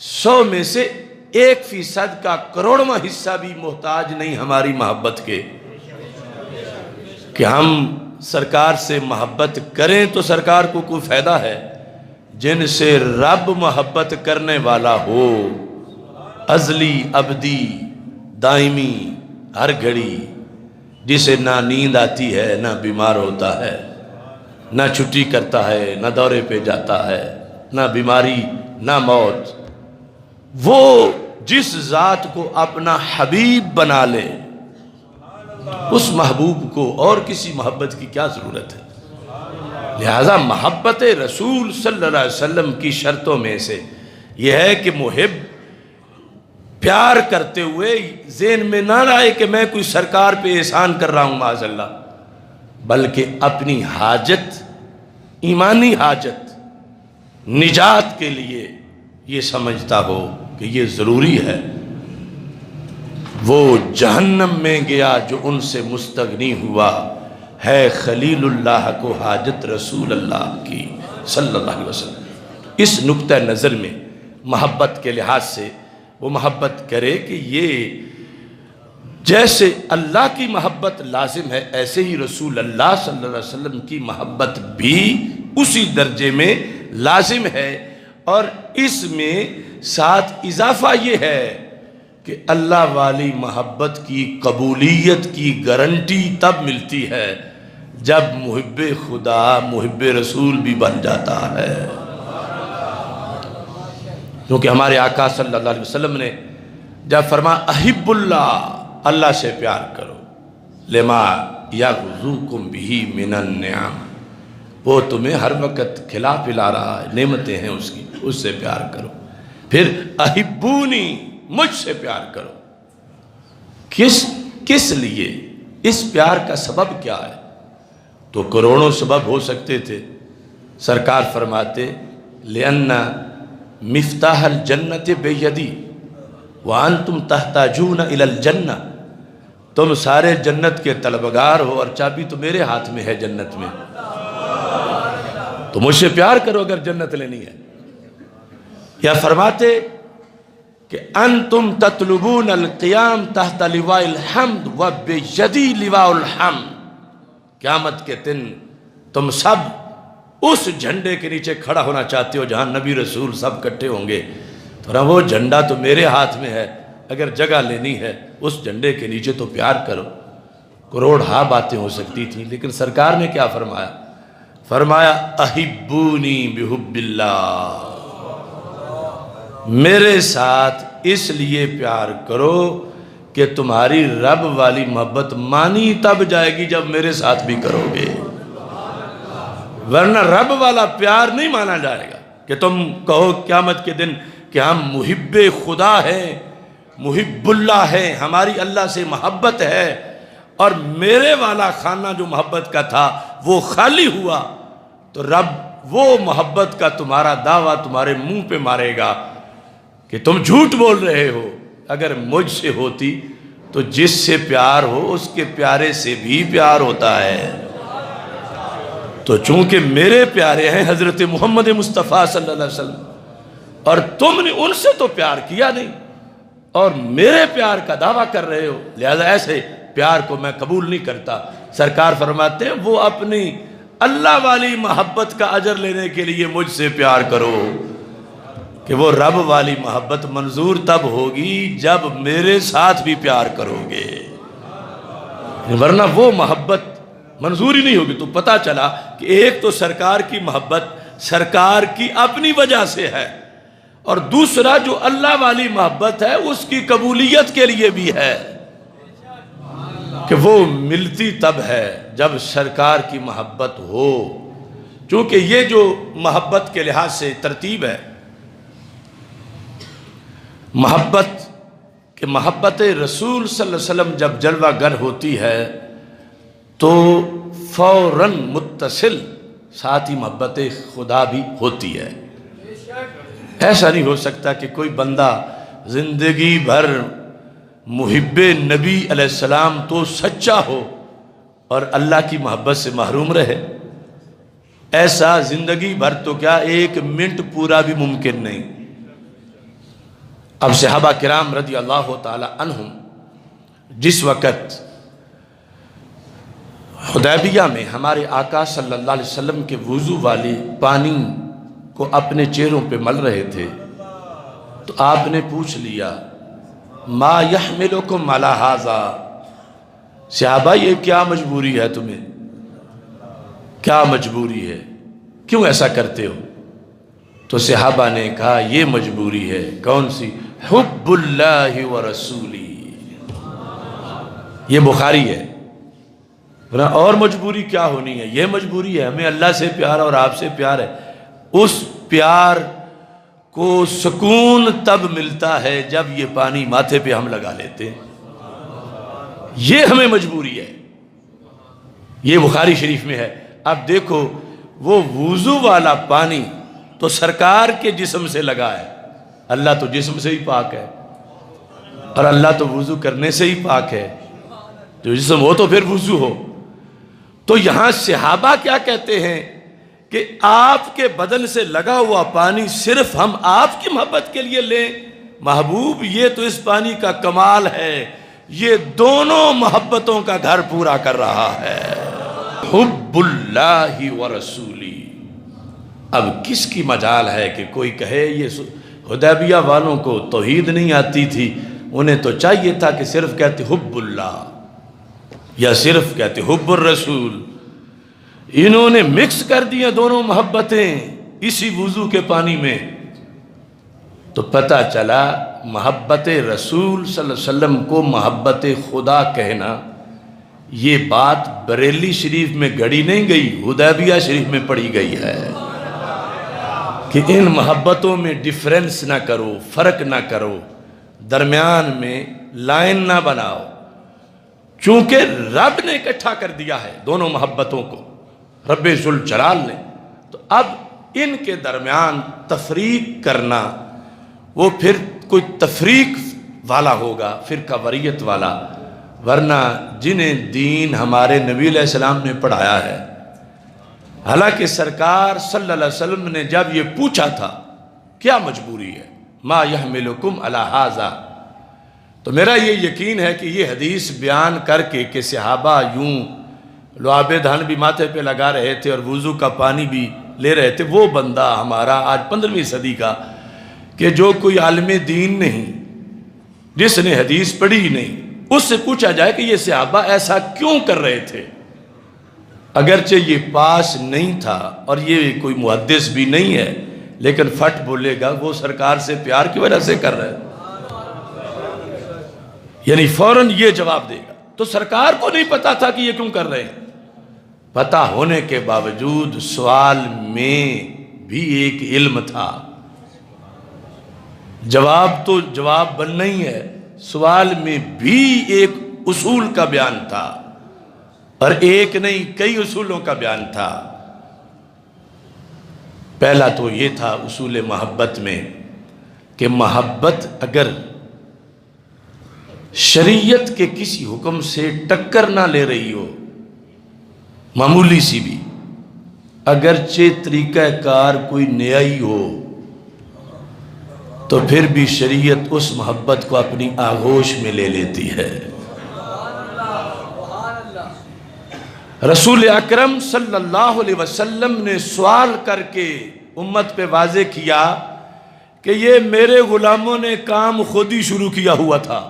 100 میں سے 1% کا کروڑواں حصہ بھی محتاج نہیں ہماری محبت کے، کہ ہم سرکار سے محبت کریں تو سرکار کو کوئی فائدہ ہے؟ جن سے رب محبت کرنے والا ہو، ازلی ابدی دائمی ہر گھڑی، جسے نہ نیند آتی ہے نہ بیمار ہوتا ہے، نہ چھٹی کرتا ہے نہ دورے پہ جاتا ہے، نہ بیماری نہ موت، وہ جس ذات کو اپنا حبیب بنا لے اس محبوب کو اور کسی محبت کی کیا ضرورت ہے؟ لہذا محبت رسول صلی اللہ علیہ وسلم کی شرطوں میں سے یہ ہے کہ محب پیار کرتے ہوئے ذہن میں نہ رہے کہ میں کوئی سرکار پہ احسان کر رہا ہوں معاذ اللہ، بلکہ اپنی حاجت، ایمانی حاجت، نجات کے لیے یہ سمجھتا ہو کہ یہ ضروری ہے۔ وہ جہنم میں گیا جو ان سے مستغنی ہوا، ہے خلیل اللہ کو حاجت رسول اللہ کی صلی اللہ علیہ وسلم۔ اس نقطہ نظر میں محبت کے لحاظ سے وہ محبت کرے کہ یہ جیسے اللہ کی محبت لازم ہے ایسے ہی رسول اللہ صلی اللہ علیہ وسلم کی محبت بھی اسی درجے میں لازم ہے، اور اس میں ساتھ اضافہ یہ ہے کہ اللہ والی محبت کی قبولیت کی گارنٹی تب ملتی ہے جب محب خدا محب رسول بھی بن جاتا ہے، کیونکہ ہمارے آقا صلی اللہ علیہ وسلم نے جب فرمایا احب اللہ، اللہ سے پیار کرو، لما یغزوکم بہ من النعم، وہ تمہیں ہر وقت کھلا پلا رہا ہے، نعمتیں ہیں اس کی، اس سے پیار کرو۔ پھر احبونی، مجھ سے پیار کرو۔ کس لیے؟ اس پیار کا سبب کیا ہے؟ تو کروڑوں سبب ہو سکتے تھے، سرکار فرماتے لِأَنَّ مفتاح الجنت بیدی وانتم تحتاجون الی الجنہ، تم سارے جنت کے طلبگار ہو اور چابی تو میرے ہاتھ میں ہے جنت میں، تو مجھ سے پیار کرو اگر جنت لینی ہے۔ یا فرماتے کہ انتم تطلبون القیام تحت لواء الحمد وبیدی لواء الحمد، قیامت کے دن تم سب اس جھنڈے کے نیچے کھڑا ہونا چاہتے ہو جہاں نبی رسول سب کٹھے ہوں گے، تو وہ جھنڈا تو میرے ہاتھ میں ہے، اگر جگہ لینی ہے اس جھنڈے کے نیچے تو پیار کرو۔ کروڑ ہاں باتیں ہو سکتی تھیں، لیکن سرکار نے کیا فرمایا؟ فرمایا احبونی بحب اللہ، میرے ساتھ اس لیے پیار کرو کہ تمہاری رب والی محبت مانی تب جائے گی جب میرے ساتھ بھی کرو گے، ورنہ رب والا پیار نہیں مانا جائے گا کہ تم کہو قیامت کے دن کہ ہم محب خدا ہیں، محب اللہ ہے، ہماری اللہ سے محبت ہے، اور میرے والا خانہ جو محبت کا تھا وہ خالی ہوا، تو رب وہ محبت کا تمہارا دعویٰ تمہارے منہ پہ مارے گا کہ تم جھوٹ بول رہے ہو، اگر مجھ سے ہوتی تو جس سے پیار ہو اس کے پیارے سے بھی پیار ہوتا ہے، تو چونکہ میرے پیارے ہیں حضرت محمد مصطفیٰ صلی اللہ علیہ وسلم، اور تم نے ان سے تو پیار کیا نہیں اور میرے پیار کا دعویٰ کر رہے ہو، لہذا ایسے پیار کو میں قبول نہیں کرتا۔ سرکار فرماتے ہیں وہ اپنی اللہ والی محبت کا اجر لینے کے لیے مجھ سے پیار کرو، کہ وہ رب والی محبت منظور تب ہوگی جب میرے ساتھ بھی پیار کرو گے، ورنہ وہ محبت منظور ہی نہیں ہوگی۔ تو پتہ چلا کہ ایک تو سرکار کی محبت سرکار کی اپنی وجہ سے ہے، اور دوسرا جو اللہ والی محبت ہے اس کی قبولیت کے لیے بھی ہے، کہ وہ ملتی تب ہے جب سرکار کی محبت ہو۔ چونکہ یہ جو محبت کے لحاظ سے ترتیب ہے، محبت رسول صلی اللہ علیہ وسلم جب جلوہ گر ہوتی ہے تو فوراً متصل ساتھ ہی محبت خدا بھی ہوتی ہے۔ ایسا نہیں ہو سکتا کہ کوئی بندہ زندگی بھر محب نبی علیہ السلام تو سچا ہو اور اللہ کی محبت سے محروم رہے، ایسا زندگی بھر تو کیا ایک منٹ پورا بھی ممکن نہیں۔ اب صحابہ کرام رضی اللہ تعالی عنہم جس وقت حدیبیہ میں ہمارے آقا صلی اللہ علیہ وسلم کے وضو والی پانی کو اپنے چہروں پہ مل رہے تھے، تو آپ نے پوچھ لیا ما یحملکم علی ھذا، صحابہ یہ کیا مجبوری ہے تمہیں، کیا مجبوری ہے، کیوں ایسا کرتے ہو؟ تو صحابہ نے کہا یہ مجبوری ہے، کون سی؟ حب اللہ ورسولی، یہ بخاری ہے، اور مجبوری کیا ہونی ہے؟ یہ مجبوری ہے، ہمیں اللہ سے پیار اور آپ سے پیار ہے۔ اس پیار کو سکون تب ملتا ہے جب یہ پانی ماتھے پہ ہم لگا لیتے ہیں، یہ ہمیں مجبوری ہے، یہ بخاری شریف میں ہے۔ اب دیکھو وہ وضو والا پانی تو سرکار کے جسم سے لگا ہے، اللہ تو جسم سے ہی پاک ہے، اور اللہ تو وضو کرنے سے ہی پاک ہے، جو جسم ہو تو پھر وضو ہو۔ تو یہاں صحابہ کیا کہتے ہیں کہ آپ کے بدن سے لگا ہوا پانی صرف ہم آپ کی محبت کے لیے لیں؟ محبوب یہ تو اس پانی کا کمال ہے، یہ دونوں محبتوں کا گھر پورا کر رہا ہے، حب اللہ ورسولی۔ اب کس کی مجال ہے کہ کوئی کہے یہ حدیبیہ والوں کو توحید نہیں آتی تھی، انہیں تو چاہیے تھا کہ صرف کہتے حب اللہ یا صرف کہتے حب الرسول، انہوں نے مکس کر دیا دونوں محبتیں اسی وضو کے پانی میں، تو پتہ چلا محبت رسول صلی اللہ علیہ وسلم کو محبت خدا کہنا، یہ بات بریلی شریف میں گڑی نہیں گئی، حدیبیہ شریف میں پڑھی گئی ہے کہ ان محبتوں میں ڈیفرنس نہ کرو، فرق نہ کرو، درمیان میں لائن نہ بناؤ، چونکہ رب نے اکٹھا کر دیا ہے دونوں محبتوں کو، رب ذوالجلال نے۔ تو اب ان کے درمیان تفریق کرنا وہ پھر کوئی تفریق والا ہوگا، فرقہ واریت والا، ورنہ جنہیں دین ہمارے نبی علیہ السلام نے پڑھایا ہے، حالانکہ سرکار صلی اللہ علیہ وسلم نے جب یہ پوچھا تھا کیا مجبوری ہے، ما یحملکم علی ھذا، تو میرا یہ یقین ہے کہ یہ حدیث بیان کر کے کہ صحابہ یوں لعاب دہن بھی ماتھے پہ لگا رہے تھے اور وضو کا پانی بھی لے رہے تھے، وہ بندہ ہمارا آج 15ویں صدی کا کہ جو کوئی عالم دین نہیں، جس نے حدیث پڑھی ہی نہیں، اس سے پوچھا جائے کہ یہ صحابہ ایسا کیوں کر رہے تھے، اگرچہ یہ پاس نہیں تھا اور یہ کوئی محدث بھی نہیں ہے، لیکن فٹ بولے گا وہ سرکار سے پیار کی وجہ سے کر رہے ہیں، یعنی فوراً یہ جواب دے گا۔ تو سرکار کو نہیں پتا تھا کہ یہ کیوں کر رہے ہیں، پتہ ہونے کے باوجود سوال میں بھی ایک علم تھا، جواب تو جواب بننا ہی ہے، سوال میں بھی ایک اصول کا بیان تھا، اور ایک نہیں کئی اصولوں کا بیان تھا۔ پہلا تو یہ تھا اصول محبت میں کہ محبت اگر شریعت کے کسی حکم سے ٹکر نہ لے رہی ہو، معمولی سی بھی، اگرچہ طریقہ کار کوئی نیا ہی ہو، تو پھر بھی شریعت اس محبت کو اپنی آغوش میں لے لیتی ہے۔ رسول اکرم صلی اللہ علیہ وسلم نے سوال کر کے امت پہ واضح کیا کہ یہ میرے غلاموں نے کام خود ہی شروع کیا ہوا تھا،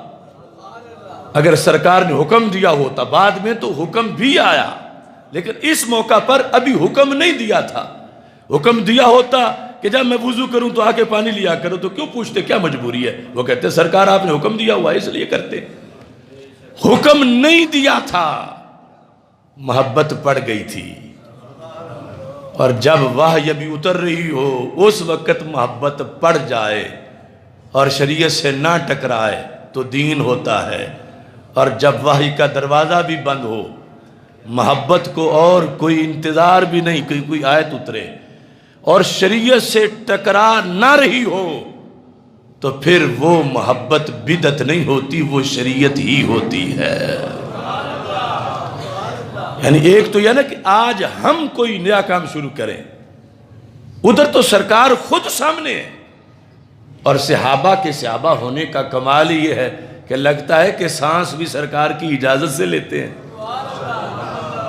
اگر سرکار نے حکم دیا ہوتا، بعد میں تو حکم بھی آیا، لیکن اس موقع پر ابھی حکم نہیں دیا تھا۔ حکم دیا ہوتا کہ جب میں وضو کروں تو آ کے پانی لیا کرو، تو کیوں پوچھتے کیا مجبوری ہے؟ وہ کہتے سرکار آپ نے حکم دیا ہوا ہے اس لیے کرتے۔ حکم نہیں دیا تھا، محبت پڑ گئی تھی، اور جب وحی ابھی اتر رہی ہو اس وقت محبت پڑ جائے اور شریعت سے نہ ٹکرائے تو دین ہوتا ہے، اور جب وحی کا دروازہ بھی بند ہو، محبت کو اور کوئی انتظار بھی نہیں کہ کوئی آیت اترے، اور شریعت سے ٹکرا نہ رہی ہو، تو پھر وہ محبت بدعت نہیں ہوتی، وہ شریعت ہی ہوتی ہے۔ یعنی ایک تو یہ نا کہ آج ہم کوئی نیا کام شروع کریں، ادھر تو سرکار خود سامنے ہے، اور صحابہ کے صحابہ ہونے کا کمال یہ ہے کہ لگتا ہے کہ سانس بھی سرکار کی اجازت سے لیتے ہیں،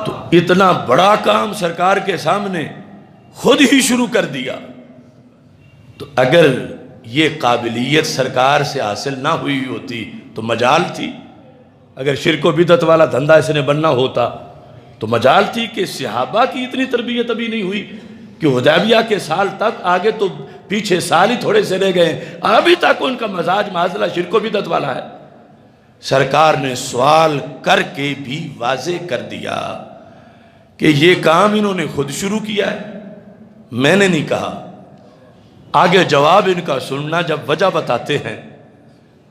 تو اتنا بڑا کام سرکار کے سامنے خود ہی شروع کر دیا۔ تو اگر یہ قابلیت سرکار سے حاصل نہ ہوئی ہوتی تو مجال تھی، اگر شرک و بدعت والا دھندا اس نے بننا ہوتا تو مجال تھی کہ صحابہ کی اتنی تربیت ابھی نہیں ہوئی کہ حدیبیہ کے سال تک، آگے تو پیچھے سال ہی تھوڑے سے رہ گئے، ابھی تک ان کا مزاج معاذلہ شرک و بدعت والا ہے۔ سرکار نے سوال کر کے بھی واضح کر دیا کہ یہ کام انہوں نے خود شروع کیا ہے، میں نے نہیں کہا۔ آگے جواب ان کا سننا، جب وجہ بتاتے ہیں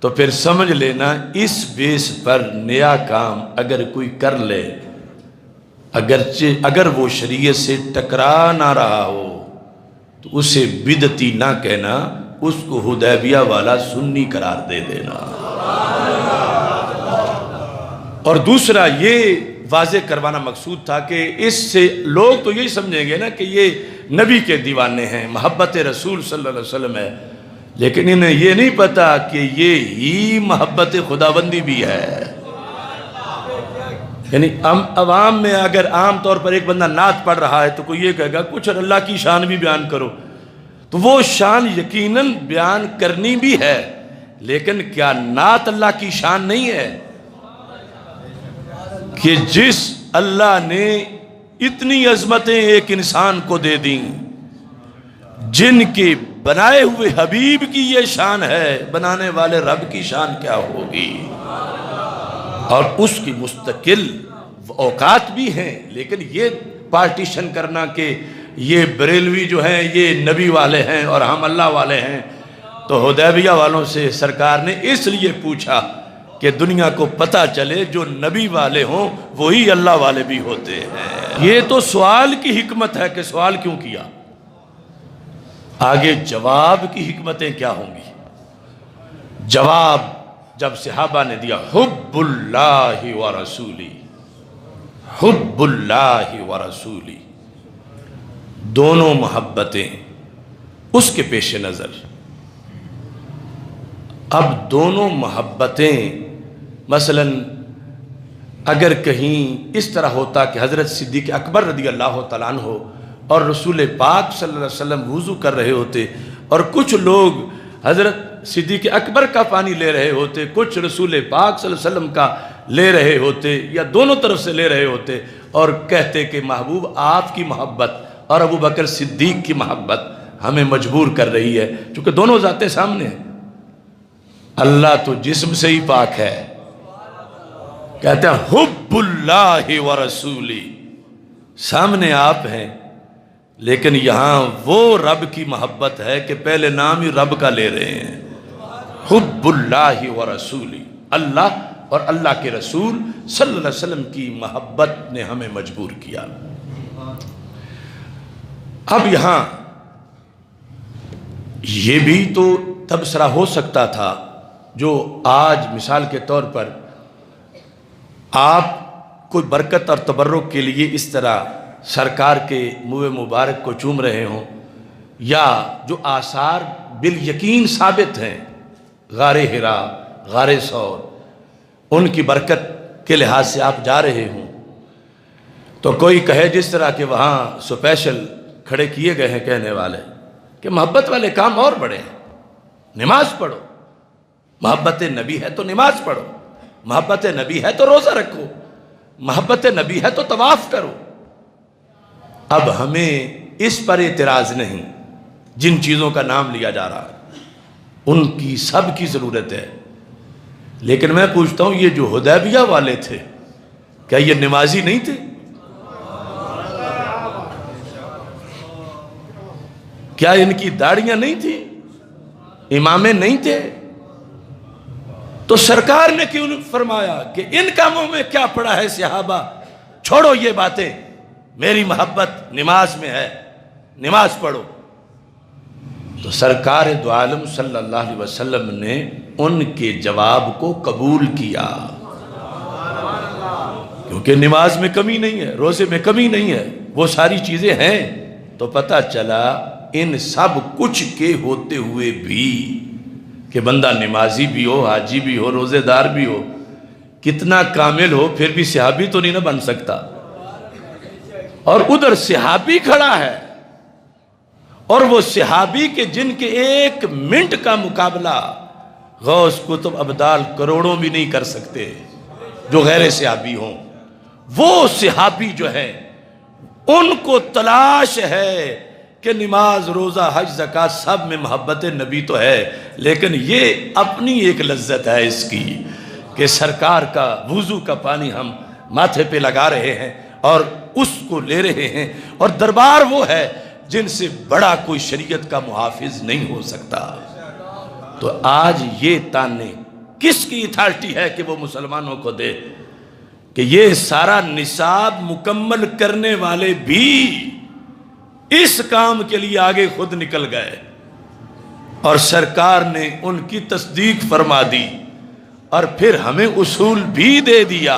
تو پھر سمجھ لینا اس بیس پر نیا کام اگر کوئی کر لے، اگر وہ شریعت سے ٹکرا نہ رہا ہو تو اسے بدعتی نہ کہنا، اس کو حدیبیہ والا سنی قرار دے دینا۔ اور دوسرا یہ واضح کروانا مقصود تھا کہ اس سے لوگ تو یہی سمجھیں گے نا کہ یہ نبی کے دیوانے ہیں، محبت رسول صلی اللہ علیہ وسلم ہے، لیکن انہیں یہ نہیں پتا کہ یہ ہی محبت خداوندی بھی ہے۔ یعنی عوام میں اگر عام طور پر ایک بندہ نعت پڑھ رہا ہے تو کوئی یہ کہے گا کچھ اللہ کی شان بھی بیان کرو، تو وہ شان یقیناً بیان کرنی بھی ہے، لیکن کیا نعت اللہ کی شان نہیں ہے کہ جس اللہ نے اتنی عظمتیں ایک انسان کو دے دیں، جن کے بنائے ہوئے حبیب کی یہ شان ہے، بنانے والے رب کی شان کیا ہوگی؟ اور اس کی مستقل اوقات بھی ہیں، لیکن یہ پارٹیشن کرنا کہ یہ بریلوی جو ہیں یہ نبی والے ہیں اور ہم اللہ والے ہیں، تو حدیبیہ والوں سے سرکار نے اس لیے پوچھا کہ دنیا کو پتہ چلے جو نبی والے ہوں وہی اللہ والے بھی ہوتے ہیں۔ یہ تو سوال کی حکمت ہے کہ سوال کیوں کیا، آگے جواب کی حکمتیں کیا ہوں گی؟ جواب جب صحابہ نے دیا حب اللہ و رسولی، حب اللہ و رسولی، دونوں محبتیں اس کے پیش نظر، اب دونوں محبتیں مثلا اگر کہیں اس طرح ہوتا کہ حضرت صدیق اکبر رضی اللہ تعالیٰ عنہ اور رسول پاک صلی اللہ علیہ وسلم وضو کر رہے ہوتے اور کچھ لوگ حضرت صدیق اکبر کا پانی لے رہے ہوتے، کچھ رسول پاک صلی اللہ علیہ وسلم کا لے رہے ہوتے یا دونوں طرف سے لے رہے ہوتے اور کہتے کہ محبوب آپ کی محبت اور ابو بکر صدیق کی محبت ہمیں مجبور کر رہی ہے، چونکہ دونوں ذاتیں سامنے ہیں۔ اللہ تو جسم سے ہی پاک ہے، کہتے ہیں حب اللہ و رسولی، سامنے آپ ہیں لیکن یہاں وہ رب کی محبت ہے کہ پہلے نام ہی رب کا لے رہے ہیں، حب اللہ و رسولی، اللہ اور اللہ کے رسول صلی اللہ علیہ وسلم کی محبت نے ہمیں مجبور کیا۔ اب یہاں یہ بھی تو تبصرہ ہو سکتا تھا جو آج مثال کے طور پر آپ کوئی برکت اور تبرک کے لیے اس طرح سرکار کے منہ مبارک کو چوم رہے ہوں، یا جو آثار بالیقین ثابت ہیں، غار حرا، غار ثور، ان کی برکت کے لحاظ سے آپ جا رہے ہوں تو کوئی کہے جس طرح کہ وہاں سپیشل کھڑے کیے گئے ہیں کہنے والے کہ محبت والے کام اور بڑے ہیں، نماز پڑھو، محبت نبی ہے تو نماز پڑھو، محبت نبی ہے تو روزہ رکھو، محبت نبی ہے تو طواف کرو۔ اب ہمیں اس پر اعتراض نہیں، جن چیزوں کا نام لیا جا رہا ہے ان کی سب کی ضرورت ہے، لیکن میں پوچھتا ہوں یہ جو حدیبیہ والے تھے کیا یہ نمازی نہیں تھے؟ کیا ان کی داڑیاں نہیں تھیں؟ امامیں نہیں تھے؟ تو سرکار نے کیوں فرمایا کہ ان کاموں میں کیا پڑا ہے صحابہ، چھوڑو یہ باتیں، میری محبت نماز میں ہے، نماز پڑھو۔ تو سرکار دو عالم صلی اللہ علیہ وسلم نے ان کے جواب کو قبول کیا، کیونکہ نماز میں کمی نہیں ہے، روزے میں کمی نہیں ہے، وہ ساری چیزیں ہیں۔ تو پتہ چلا ان سب کچھ کے ہوتے ہوئے بھی کہ بندہ نمازی بھی ہو، حاجی بھی ہو، روزے دار بھی ہو، کتنا کامل ہو، پھر بھی صحابی تو نہیں نہ بن سکتا۔ اور ادھر صحابی کھڑا ہے اور وہ صحابی کے جن کے ایک منٹ کا مقابلہ غوث کتب ابدال کروڑوں بھی نہیں کر سکتے جو غیر صحابی ہوں، وہ صحابی جو ہے ان کو تلاش ہے کہ نماز، روزہ، حج، زکوٰۃ سب میں محبت نبی تو ہے، لیکن یہ اپنی ایک لذت ہے اس کی کہ سرکار کا وضو کا پانی ہم ماتھے پہ لگا رہے ہیں اور اس کو لے رہے ہیں، اور دربار وہ ہے جن سے بڑا کوئی شریعت کا محافظ نہیں ہو سکتا۔ تو آج یہ تانے کس کی اتھارٹی ہے کہ وہ مسلمانوں کو دے کہ یہ سارا نصاب مکمل کرنے والے بھی اس کام کے لیے آگے خود نکل گئے اور سرکار نے ان کی تصدیق فرما دی اور پھر ہمیں اصول بھی دے دیا۔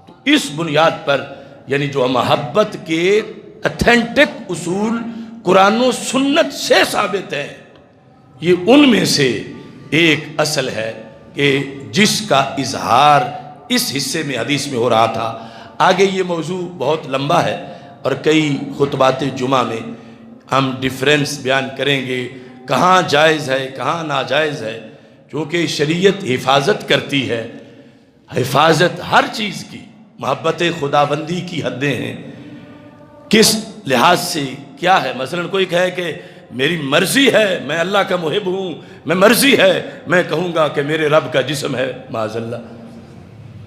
تو اس بنیاد پر یعنی جو محبت کے اتھینٹک اصول قرآن و سنت سے ثابت ہیں، یہ ان میں سے ایک اصل ہے کہ جس کا اظہار اس حصے میں حدیث میں ہو رہا تھا۔ آگے یہ موضوع بہت لمبا ہے اور کئی خطبات جمعہ میں ہم ڈیفرنس بیان کریں گے، کہاں جائز ہے کہاں ناجائز ہے، چونکہ شریعت حفاظت کرتی ہے، حفاظت ہر چیز کی، محبت خداوندی کی حدیں ہیں، کس لحاظ سے کیا ہے۔ مثلا کوئی کہے کہ میری مرضی ہے، میں اللہ کا محب ہوں، میں مرضی ہے میں کہوں گا کہ میرے رب کا جسم ہے، معاذ اللہ،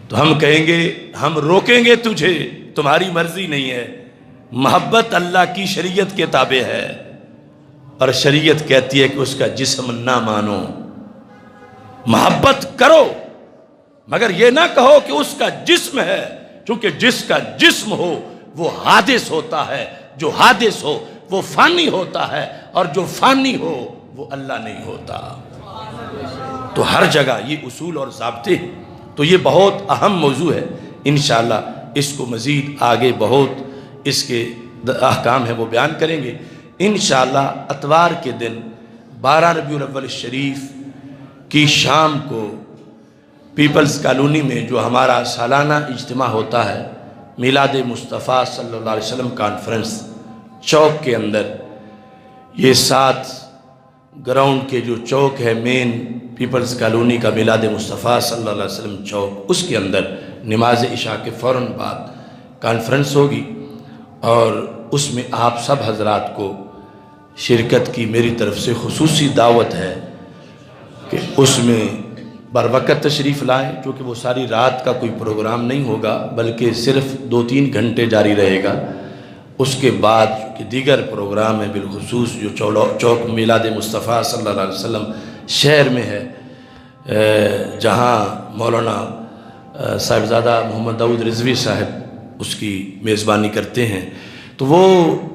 تو ہم کہیں گے ہم روکیں گے تجھے، تمہاری مرضی نہیں ہے، محبت اللہ کی شریعت کے تابع ہے، اور شریعت کہتی ہے کہ اس کا جسم نہ مانو، محبت کرو مگر یہ نہ کہو کہ اس کا جسم ہے، چونکہ جس کا جسم ہو وہ حادث ہوتا ہے، جو حادث ہو وہ فانی ہوتا ہے، اور جو فانی ہو وہ اللہ نہیں ہوتا۔ تو ہر جگہ یہ اصول اور ضابطے ہیں۔ تو یہ بہت اہم موضوع ہے، انشاءاللہ اس کو مزید آگے بہت اس کے احکام ہیں وہ بیان کریں گے انشاءاللہ۔ اتوار کے دن 12 ربیع الاول شریف کی شام کو پیپلز کالونی میں جو ہمارا سالانہ اجتماع ہوتا ہے، میلاد مصطفیٰ صلی اللہ علیہ وسلم کانفرنس، چوک کے اندر، یہ 7 گراؤنڈ کے جو چوک ہے مین پیپلز کالونی کا، میلاد مصطفیٰ صلی اللہ علیہ وسلم چوک، اس کے اندر نماز عشاء کے فوراً بعد کانفرنس ہوگی، اور اس میں آپ سب حضرات کو شرکت کی میری طرف سے خصوصی دعوت ہے کہ اس میں بر وقت تشریف لائیں، کیونکہ وہ ساری رات کا کوئی پروگرام نہیں ہوگا بلکہ صرف 2-3 گھنٹے جاری رہے گا۔ اس کے بعد کہ دیگر پروگرام ہیں، بالخصوص جو چوک میلاد مصطفیٰ صلی اللہ علیہ وسلم شہر میں ہے، جہاں مولانا صاحبزادہ محمد داؤد رضوی صاحب اس کی میزبانی کرتے ہیں، تو وہ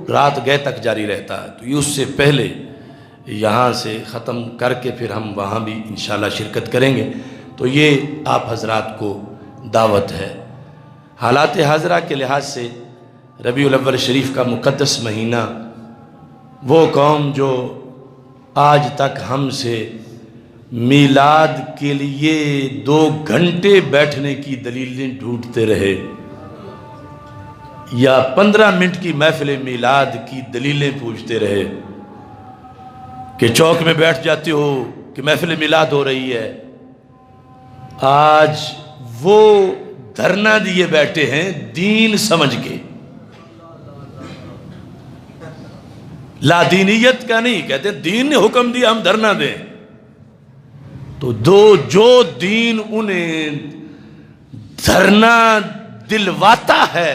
رات گئے تک جاری رہتا ہے۔ تو یہ اس سے پہلے یہاں سے ختم کر کے پھر ہم وہاں بھی انشاءاللہ شرکت کریں گے۔ تو یہ آپ حضرات کو دعوت ہے۔ حالات حاضرہ کے لحاظ سے ربیع الاول شریف کا مقدس مہینہ، وہ قوم جو آج تک ہم سے میلاد کے لیے 2 گھنٹے بیٹھنے کی دلیلیں ڈھونڈتے رہے، یا 15 منٹ کی محفل میلاد کی دلیلیں پوچھتے رہے کہ چوک میں بیٹھ جاتے ہو کہ محفل میلاد ہو رہی ہے، آج وہ دھرنا دیے بیٹھے ہیں دین سمجھ کے۔ لا دینیت کا نہیں، کہتے دین نے حکم دیا ہم دھرنا دیں، تو جو دین انہیں دھرنا دلواتا ہے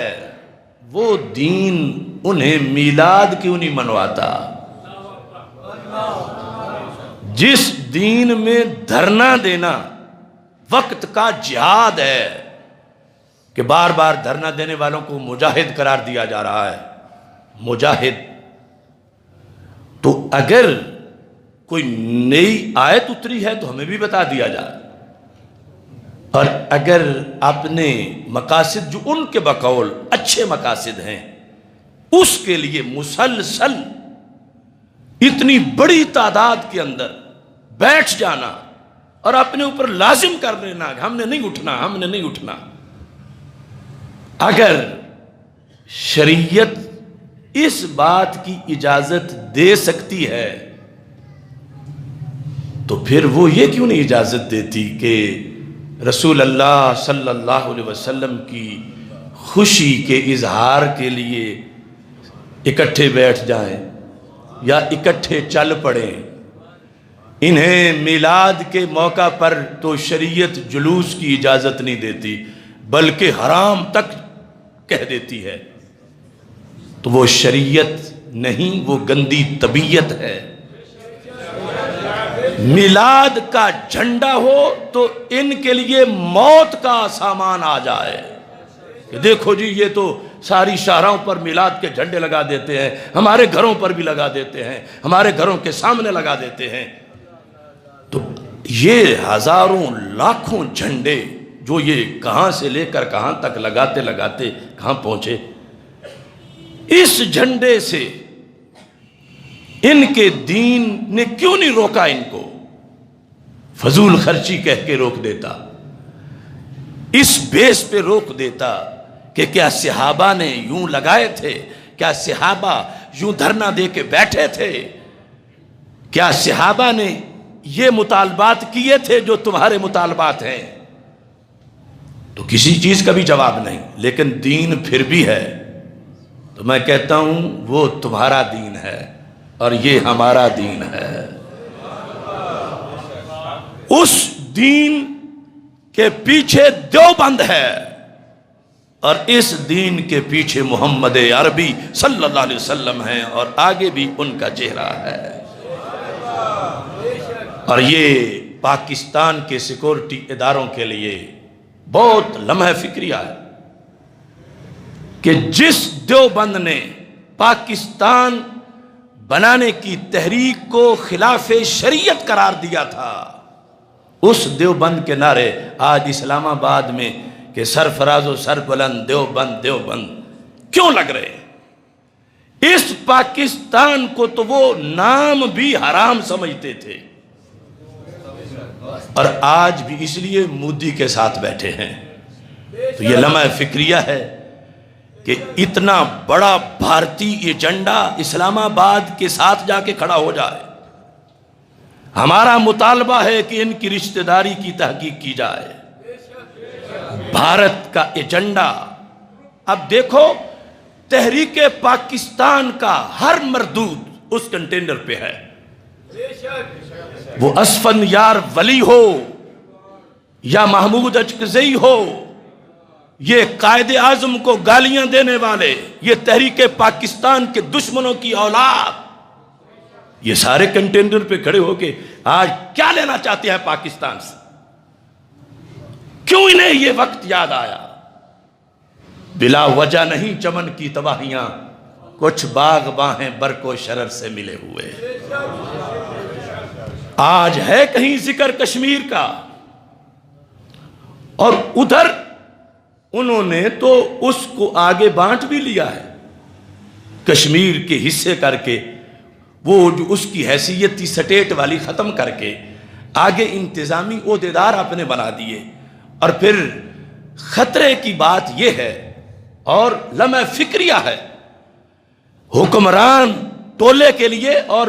وہ دین انہیں میلاد کیوں نہیں منواتا؟ جس دین میں دھرنا دینا وقت کا جہاد ہے، کہ بار بار دھرنا دینے والوں کو مجاہد قرار دیا جا رہا ہے، مجاہد، تو اگر کوئی نئی آیت اتری ہے تو ہمیں بھی بتا دیا جائے، اور اگر اپنے مقاصد جو ان کے بقول اچھے مقاصد ہیں اس کے لیے مسلسل اتنی بڑی تعداد کے اندر بیٹھ جانا اور اپنے اوپر لازم کر لینا کہ ہم نے نہیں اٹھنا، ہم نے نہیں اٹھنا، اگر شریعت اس بات کی اجازت دے سکتی ہے تو پھر وہ یہ کیوں نہیں اجازت دیتی کہ رسول اللہ صلی اللہ علیہ وسلم کی خوشی کے اظہار کے لیے اکٹھے بیٹھ جائیں یا اکٹھے چل پڑیں؟ انہیں میلاد کے موقع پر تو شریعت جلوس کی اجازت نہیں دیتی بلکہ حرام تک کہہ دیتی ہے، تو وہ شریعت نہیں، وہ گندی طبیعت ہے۔ میلاد کا جھنڈا ہو تو ان کے لیے موت کا سامان آ جائے کہ دیکھو جی یہ تو ساری شاہراہوں پر میلاد کے جھنڈے لگا دیتے ہیں، ہمارے گھروں پر بھی لگا دیتے ہیں، ہمارے گھروں کے سامنے لگا دیتے ہیں۔ تو یہ ہزاروں لاکھوں جھنڈے جو یہ کہاں سے لے کر کہاں تک لگاتے لگاتے کہاں پہنچے، اس جھنڈے سے ان کے دین نے کیوں نہیں روکا؟ ان کو فضول خرچی کہہ کے روک دیتا، اس بیس پہ روک دیتا کہ کیا صحابہ نے یوں لگائے تھے؟ کیا صحابہ یوں دھرنا دے کے بیٹھے تھے؟ کیا صحابہ نے یہ مطالبات کیے تھے جو تمہارے مطالبات ہیں؟ تو کسی چیز کا بھی جواب نہیں، لیکن دین پھر بھی ہے۔ تو میں کہتا ہوں وہ تمہارا دین ہے اور یہ ہمارا دین ہے۔ اس دین کے پیچھے دیوبند ہے اور اس دین کے پیچھے محمد عربی صلی اللہ علیہ وسلم ہیں، اور آگے بھی ان کا چہرہ ہے۔ اور یہ پاکستان کے سیکورٹی اداروں کے لیے بہت لمحہ فکریہ ہے کہ جس دیوبند نے پاکستان بنانے کی تحریک کو خلاف شریعت قرار دیا تھا، اس دیوبند کے نعرے آج اسلام آباد میں کہ سرفراز و سر بلند دیوبند دیوبند کیوں لگ رہے ہیں؟ اس پاکستان کو تو وہ نام بھی حرام سمجھتے تھے، اور آج بھی اس لیے مودی کے ساتھ بیٹھے ہیں۔ تو یہ لمحہ فکریہ ہے کہ اتنا بڑا بھارتی ایجنڈا اسلام آباد کے ساتھ جا کے کھڑا ہو جائے۔ ہمارا مطالبہ ہے کہ ان کی رشتہ داری کی تحقیق کی جائے۔ بھارت کا ایجنڈا، اب دیکھو تحریک پاکستان کا ہر مردود اس کنٹینر پہ ہے، وہ اسفندیار ولی ہو یا محمود اچکزئی ہو، یہ قائد اعظم کو گالیاں دینے والے، یہ تحریک پاکستان کے دشمنوں کی اولاد، یہ سارے کنٹینر پہ کھڑے ہو کے آج کیا لینا چاہتے ہیں پاکستان سے؟ کیوں انہیں یہ وقت یاد آیا؟ بلا وجہ نہیں چمن کی تباہیاں، کچھ باغباں ہیں برق و شرر سے ملے ہوئے۔ آج ہے کہیں ذکر کشمیر کا، اور ادھر انہوں نے تو اس کو آگے بانٹ بھی لیا ہے، کشمیر کے حصے کر کے، وہ جو اس کی حیثیت تھی سٹیٹ والی ختم کر کے آگے انتظامی عہدیدار اپنے بنا دیے۔ اور پھر خطرے کی بات یہ ہے اور لمحہ فکریہ ہے، حکمران ٹولے کے لیے اور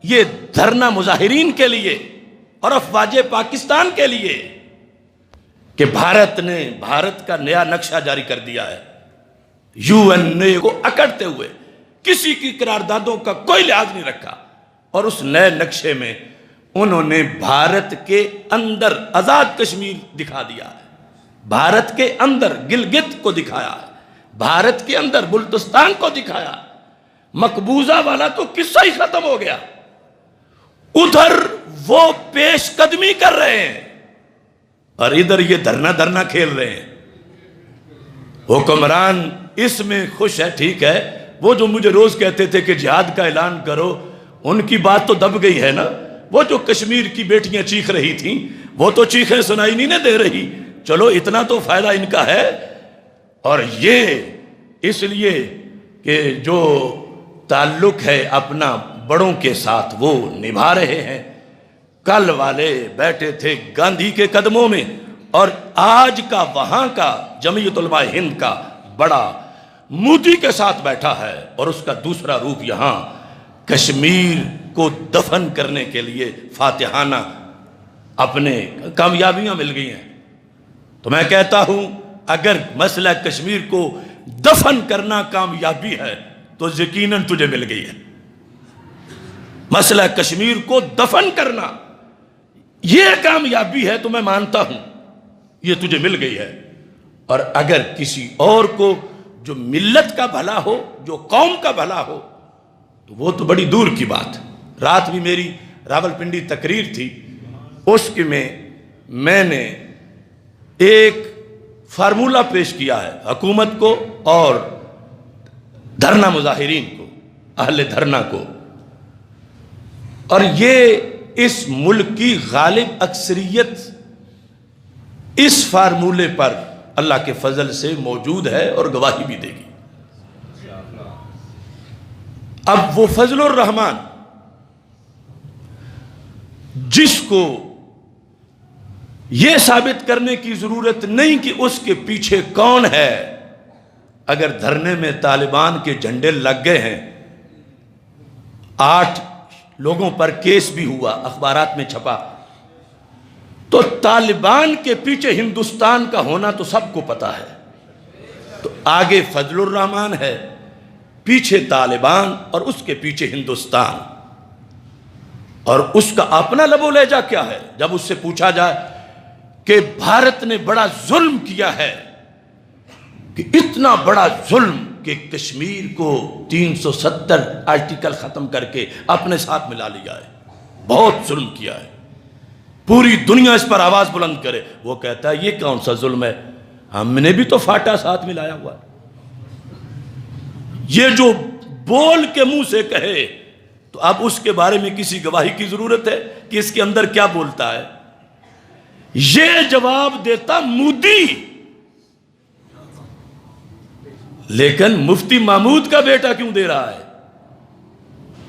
یہ دھرنا مظاہرین کے لیے اور افواج پاکستان کے لیے کہ بھارت نے بھارت کا نیا نقشہ جاری کر دیا ہے، یو این اے کو اکڑتے ہوئے کسی کی قراردادوں کا کوئی لحاظ نہیں رکھا، اور اس نئے نقشے میں انہوں نے بھارت کے اندر آزاد کشمیر دکھا دیا ہے، بھارت کے اندر گلگت کو دکھایا ہے، بھارت کے اندر بلتستان کو دکھایا، مقبوضہ والا تو قصہ ہی ختم ہو گیا، ادھر وہ پیش قدمی کر رہے ہیں اور ادھر یہ دھرنا کھیل رہے ہیں۔ حکمران اس میں خوش ہے، ٹھیک ہے، وہ جو مجھے روز کہتے تھے کہ جہاد کا اعلان کرو، ان کی بات تو دب گئی ہے نا، وہ جو کشمیر کی بیٹیاں چیخ رہی تھیں وہ تو چیخیں سنائی نہیں دے رہی، چلو اتنا تو فائدہ ان کا ہے۔ اور یہ اس لیے کہ جو تعلق ہے اپنا بڑوں کے ساتھ وہ نبھا رہے ہیں۔ کل والے بیٹھے تھے گاندھی کے قدموں میں، اور آج کا وہاں کا جمعیت علماء ہند کا بڑا مودی کے ساتھ بیٹھا ہے، اور اس کا دوسرا روپ یہاں کشمیر کو دفن کرنے کے لیے فاتحانہ اپنے کامیابیاں مل گئی ہیں۔ تو میں کہتا ہوں اگر مسئلہ کشمیر کو دفن کرنا کامیابی ہے تو یقیناً تجھے مل گئی ہے۔ مسئلہ کشمیر کو دفن کرنا یہ کامیابی ہے تو میں مانتا ہوں یہ تجھے مل گئی ہے، اور اگر کسی اور کو جو ملت کا بھلا ہو، جو قوم کا بھلا ہو، تو وہ تو بڑی دور کی بات۔ رات بھی میری راولپنڈی تقریر تھی، اس کے میں نے ایک فارمولہ پیش کیا ہے حکومت کو اور دھرنا مظاہرین کو، اہل دھرنا کو، اور یہ اس ملک کی غالب اکثریت اس فارمولے پر اللہ کے فضل سے موجود ہے اور گواہی بھی دے گی۔ اب وہ فضل الرحمن جس کو یہ ثابت کرنے کی ضرورت نہیں کہ اس کے پیچھے کون ہے، اگر دھرنے میں طالبان کے جھنڈے لگ گئے ہیں، 8 لوگوں پر کیس بھی ہوا، اخبارات میں چھپا، تو طالبان کے پیچھے ہندوستان کا ہونا تو سب کو پتا ہے، تو آگے فضل الرحمن ہے، پیچھے طالبان اور اس کے پیچھے ہندوستان، اور اس کا اپنا لب و لہجہ کیا ہے جب اس سے پوچھا جائے کہ بھارت نے بڑا ظلم کیا ہے، کہ اتنا بڑا ظلم کہ کشمیر کو 370 آرٹیکل ختم کر کے اپنے ساتھ ملا لیا ہے، بہت ظلم کیا ہے، پوری دنیا اس پر آواز بلند کرے، وہ کہتا ہے یہ کون سا ظلم ہے، ہم نے بھی تو فاٹا ساتھ ملایا ہوا ہے۔ یہ جو بول کے منہ سے کہے تو اب اس کے بارے میں کسی گواہی کی ضرورت ہے کہ اس کے اندر کیا بولتا ہے؟ یہ جواب دیتا مودی، لیکن مفتی محمود کا بیٹا کیوں دے رہا ہے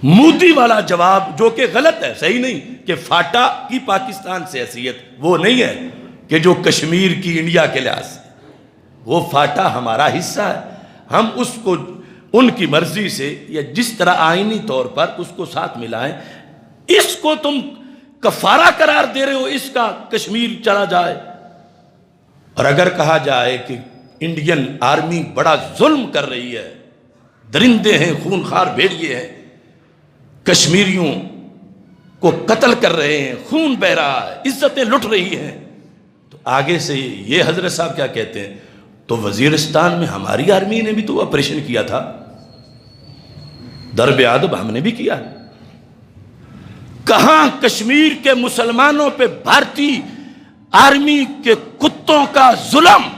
مودی والا جواب، جو کہ غلط ہے، صحیح نہیں کہ فاٹا کی پاکستان سے حیثیت وہ نہیں ہے کہ جو کشمیر کی انڈیا کے لحاظ سے، وہ فاٹا ہمارا حصہ ہے، ہم اس کو ان کی مرضی سے یا جس طرح آئینی طور پر اس کو ساتھ ملائیں۔ اس کو تم کفارہ قرار دے رہے ہو اس کا کشمیر چلا جائے۔ اور اگر کہا جائے کہ انڈین آرمی بڑا ظلم کر رہی ہے، درندے ہیں، خونخوار بھیڑیے ہیں، کشمیریوں کو قتل کر رہے ہیں، خون بہ رہا ہے، عزتیں لٹ رہی ہیں، تو آگے سے یہ حضرت صاحب کیا کہتے ہیں؟ تو وزیرستان میں ہماری آرمی نے بھی تو آپریشن کیا تھا، درب ادب ہم نے بھی کیا ہے۔ کہاں کشمیر کے مسلمانوں پہ بھارتی آرمی کے کتوں کا ظلم،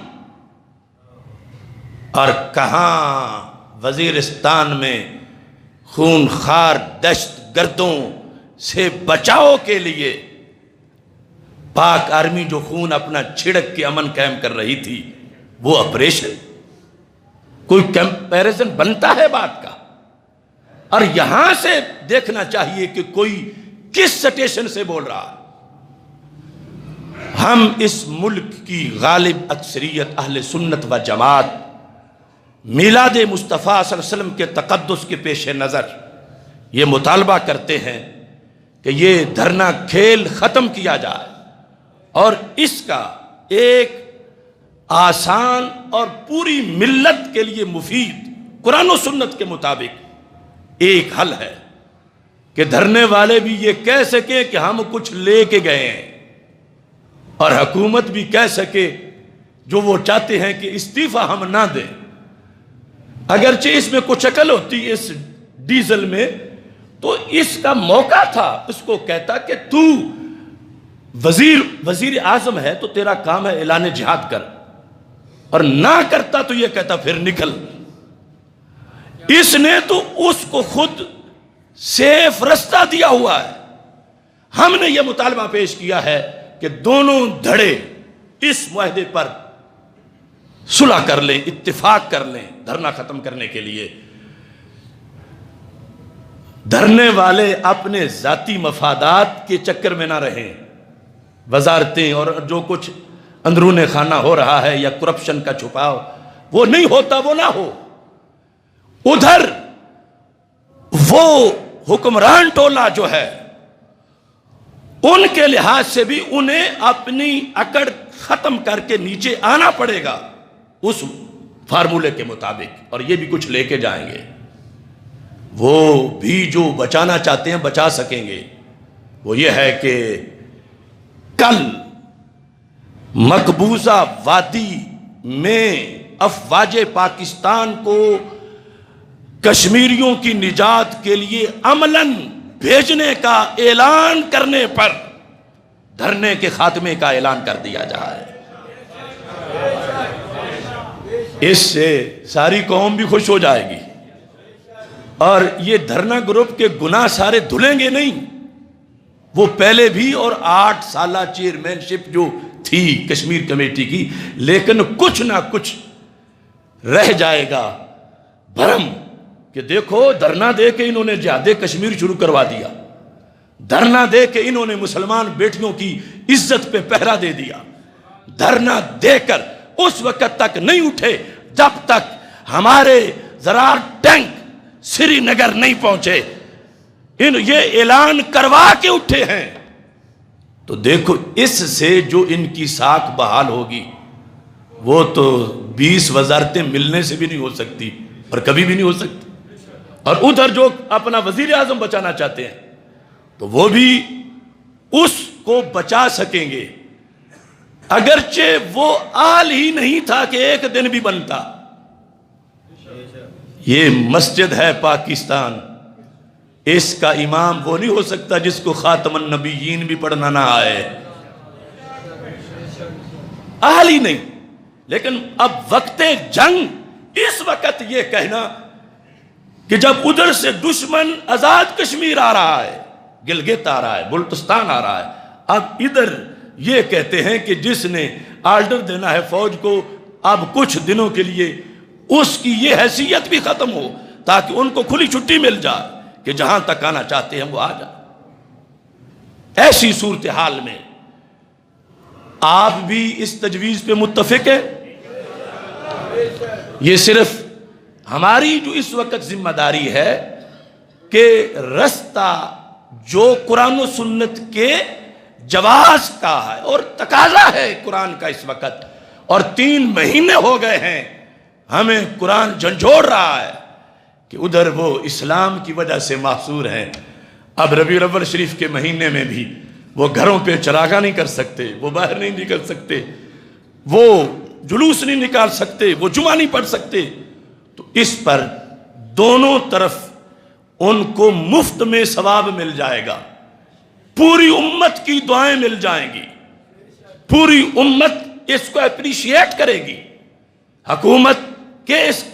اور کہاں وزیرستان میں خونخوار دہشت گردوں سے بچاؤ کے لیے پاک آرمی جو خون اپنا چھڑک کے امن قائم کر رہی تھی، وہ آپریشن، کوئی کمپیریزن بنتا ہے بات کا؟ اور یہاں سے دیکھنا چاہیے کہ کوئی کس سٹیشن سے بول رہا ہے۔ ہم اس ملک کی غالب اکثریت اہل سنت و جماعت میلاد مصطفیٰ صلی اللہ علیہ وسلم کے تقدس کے پیش نظر یہ مطالبہ کرتے ہیں کہ یہ دھرنا کھیل ختم کیا جائے، اور اس کا ایک آسان اور پوری ملت کے لیے مفید قرآن و سنت کے مطابق ایک حل ہے کہ دھرنے والے بھی یہ کہہ سکیں کہ ہم کچھ لے کے گئے ہیں، اور حکومت بھی کہہ سکے جو وہ چاہتے ہیں کہ استعفیٰ ہم نہ دیں۔ اگرچہ اس میں کچھ عقل ہوتی اس ڈیزل میں، تو اس کا موقع تھا، اس کو کہتا کہ تو وزیر اعظم ہے تو تیرا کام ہے اعلان جہاد کر، اور نہ کرتا تو یہ کہتا پھر نکل۔ اس نے تو اس کو خود سیف رستہ دیا ہوا ہے۔ ہم نے یہ مطالبہ پیش کیا ہے کہ دونوں دھڑے اس معاہدے پر صلح کر لیں، اتفاق کر لیں دھرنا ختم کرنے کے لیے۔ دھرنے والے اپنے ذاتی مفادات کے چکر میں نہ رہیں، وزارتیں اور جو کچھ اندرون خانہ ہو رہا ہے یا کرپشن کا چھپاؤ، وہ نہیں ہوتا، وہ نہ ہو۔ ادھر وہ حکمران ٹولہ جو ہے، ان کے لحاظ سے بھی انہیں اپنی اکڑ ختم کر کے نیچے آنا پڑے گا اس فارمولے کے مطابق، اور یہ بھی کچھ لے کے جائیں گے۔ وہ بھی جو بچانا چاہتے ہیں بچا سکیں گے۔ وہ یہ ہے کہ کل مقبوضہ وادی میں افواج پاکستان کو کشمیریوں کی نجات کے لیے عملاً بھیجنے کا اعلان کرنے پر دھرنے کے خاتمے کا اعلان کر دیا جائے۔ اس سے ساری قوم بھی خوش ہو جائے گی، اور یہ دھرنا گروپ کے گناہ سارے دھلیں گے نہیں۔ وہ پہلے بھی اور 8 سالہ چیئرمین شپ جو تھی کشمیر کمیٹی کی، لیکن کچھ نہ کچھ رہ جائے گا بھرم کہ دیکھو دھرنا دے کے انہوں نے جہاد کشمیر شروع کروا دیا، دھرنا دے کے انہوں نے مسلمان بیٹیوں کی عزت پہ پہرا دے دیا، دھرنا دے کر اس وقت تک نہیں اٹھے جب تک ہمارے زرار ٹینک سری نگر نہیں پہنچے، یہ اعلان کروا کے اٹھے ہیں۔ تو دیکھو اس سے جو ان کی ساکھ بحال ہوگی، وہ تو 20 وزارتیں ملنے سے بھی نہیں ہو سکتی اور کبھی بھی نہیں ہو سکتی۔ اور ادھر جو اپنا وزیر اعظم بچانا چاہتے ہیں تو وہ بھی اس کو بچا سکیں گے، اگرچہ وہ آل ہی نہیں تھا کہ ایک دن بھی بنتا۔ یہ مسجد ہے پاکستان، اس کا امام وہ نہیں ہو سکتا جس کو خاتم النبیین بھی پڑھنا نہ آئے، آل ہی نہیں۔ لیکن اب وقت جنگ، اس وقت یہ کہنا کہ کہ جب ادھر سے دشمن آزاد کشمیر آ رہا ہے، گلگت آ رہا ہے، بلتستان آ رہا ہے، اب ادھر یہ کہتے ہیں کہ جس نے آرڈر دینا ہے فوج کو اب کچھ دنوں کے لیے اس کی یہ حیثیت بھی ختم ہو تاکہ ان کو کھلی چھٹی مل جائے کہ جہاں تک آنا چاہتے ہیں وہ آ جائیں۔ ایسی صورتحال میں آپ بھی اس تجویز پہ متفق ہیں؟ یہ صرف ہماری جو اس وقت ذمہ داری ہے کہ رستہ جو قرآن و سنت کے جواز کا ہے اور تقاضا ہے قرآن کا اس وقت، اور 3 مہینے ہو گئے ہیں ہمیں قرآن جھنجھوڑ رہا ہے کہ ادھر وہ اسلام کی وجہ سے محصور ہیں۔ اب ربیع الاول شریف کے مہینے میں بھی وہ گھروں پہ چراغاں نہیں کر سکتے، وہ باہر نہیں نکل سکتے، وہ جلوس نہیں نکال سکتے، وہ جمعہ نہیں پڑھ سکتے، تو اس پر دونوں طرف ان کو مفت میں ثواب مل جائے گا، پوری امت کی دعائیں مل جائیں گی، پوری امت اس کو اپریشیٹ کرے گی، حکومت کے اس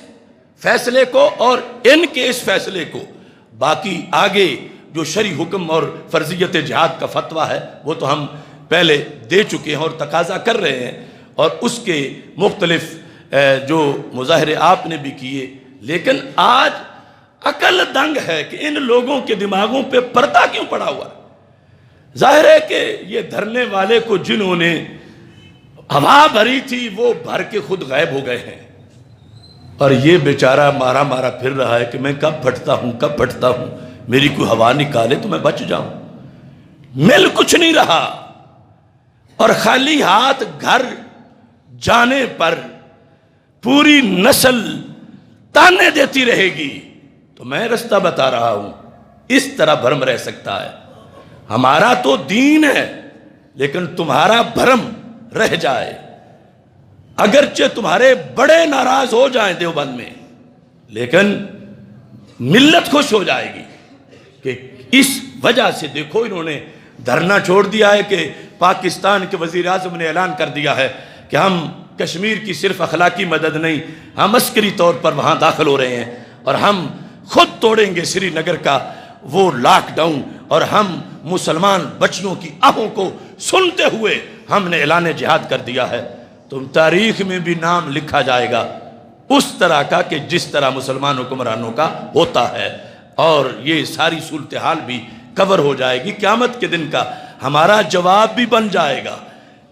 فیصلے کو اور ان کے اس فیصلے کو۔ باقی آگے جو شرعی حکم اور فرضیت جہاد کا فتویٰ ہے وہ تو ہم پہلے دے چکے ہیں اور تقاضا کر رہے ہیں، اور اس کے مختلف جو مظاہرے آپ نے بھی کیے، لیکن آج عقل دنگ ہے کہ ان لوگوں کے دماغوں پہ پردہ کیوں پڑا ہوا ہے۔ ظاہر ہے کہ یہ دھرنے والے کو جنہوں نے ہوا بھری تھی وہ بھر کے خود غائب ہو گئے ہیں، اور یہ بیچارہ مارا مارا پھر رہا ہے کہ میں کب پھٹتا ہوں، کب پھٹتا ہوں، میری کوئی ہوا نکالے تو میں بچ جاؤں۔ مل کچھ نہیں رہا، اور خالی ہاتھ گھر جانے پر پوری نسل تانے دیتی رہے گی۔ تو میں رستہ بتا رہا ہوں، اس طرح بھرم رہ سکتا ہے۔ ہمارا تو دین ہے لیکن تمہارا بھرم رہ جائے، اگرچہ تمہارے بڑے ناراض ہو جائیں دیوبند میں، لیکن ملت خوش ہو جائے گی کہ اس وجہ سے دیکھو انہوں نے دھرنا چھوڑ دیا ہے کہ پاکستان کے وزیر اعظم نے اعلان کر دیا ہے کہ ہم کشمیر کی صرف اخلاقی مدد نہیں، ہم عسکری طور پر وہاں داخل ہو رہے ہیں، اور ہم خود توڑیں گے سری نگر کا وہ لاک ڈاؤن، اور ہم مسلمان بچیوں کی آہوں کو سنتے ہوئے ہم نے اعلان جہاد کر دیا ہے۔ تو تاریخ میں بھی نام لکھا جائے گا اس طرح کا کہ جس طرح مسلمان حکمرانوں کا ہوتا ہے، اور یہ ساری صورتحال بھی کور ہو جائے گی۔ قیامت کے دن کا ہمارا جواب بھی بن جائے گا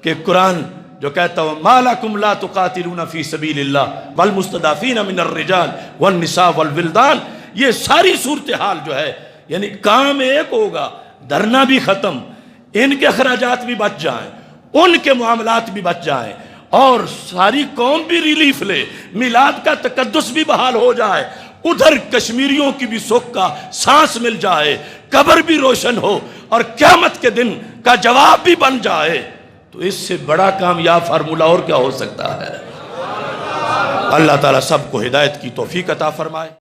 کہ قرآن جو کہتا ہو مَا لَكُمْ لَا تُقَاتِلُونَ فِي سَبِيلِ اللَّهِ وَالْمُسْتَضَعَفِينَ مِنَ الرِّجَالِ وَالنِّسَاءِ وَالْوِلْدَانِ، یہ ساری صورتحال جو ہے یعنی کام ایک ہوگا، دھرنا بھی ختم، ان کے اخراجات بھی بچ جائیں، ان کے معاملات بھی بچ جائیں، اور ساری قوم بھی ریلیف لے، میلاد کا تقدس بھی بحال ہو جائے، ادھر کشمیریوں کی بھی سکھ کا سانس مل جائے، قبر بھی روشن ہو، اور قیامت کے دن کا جواب بھی بن جائے، تو اس سے بڑا کامیاب فارمولہ اور کیا ہو سکتا ہے۔ اللہ تعالیٰ سب کو ہدایت کی توفیق عطا فرمائے۔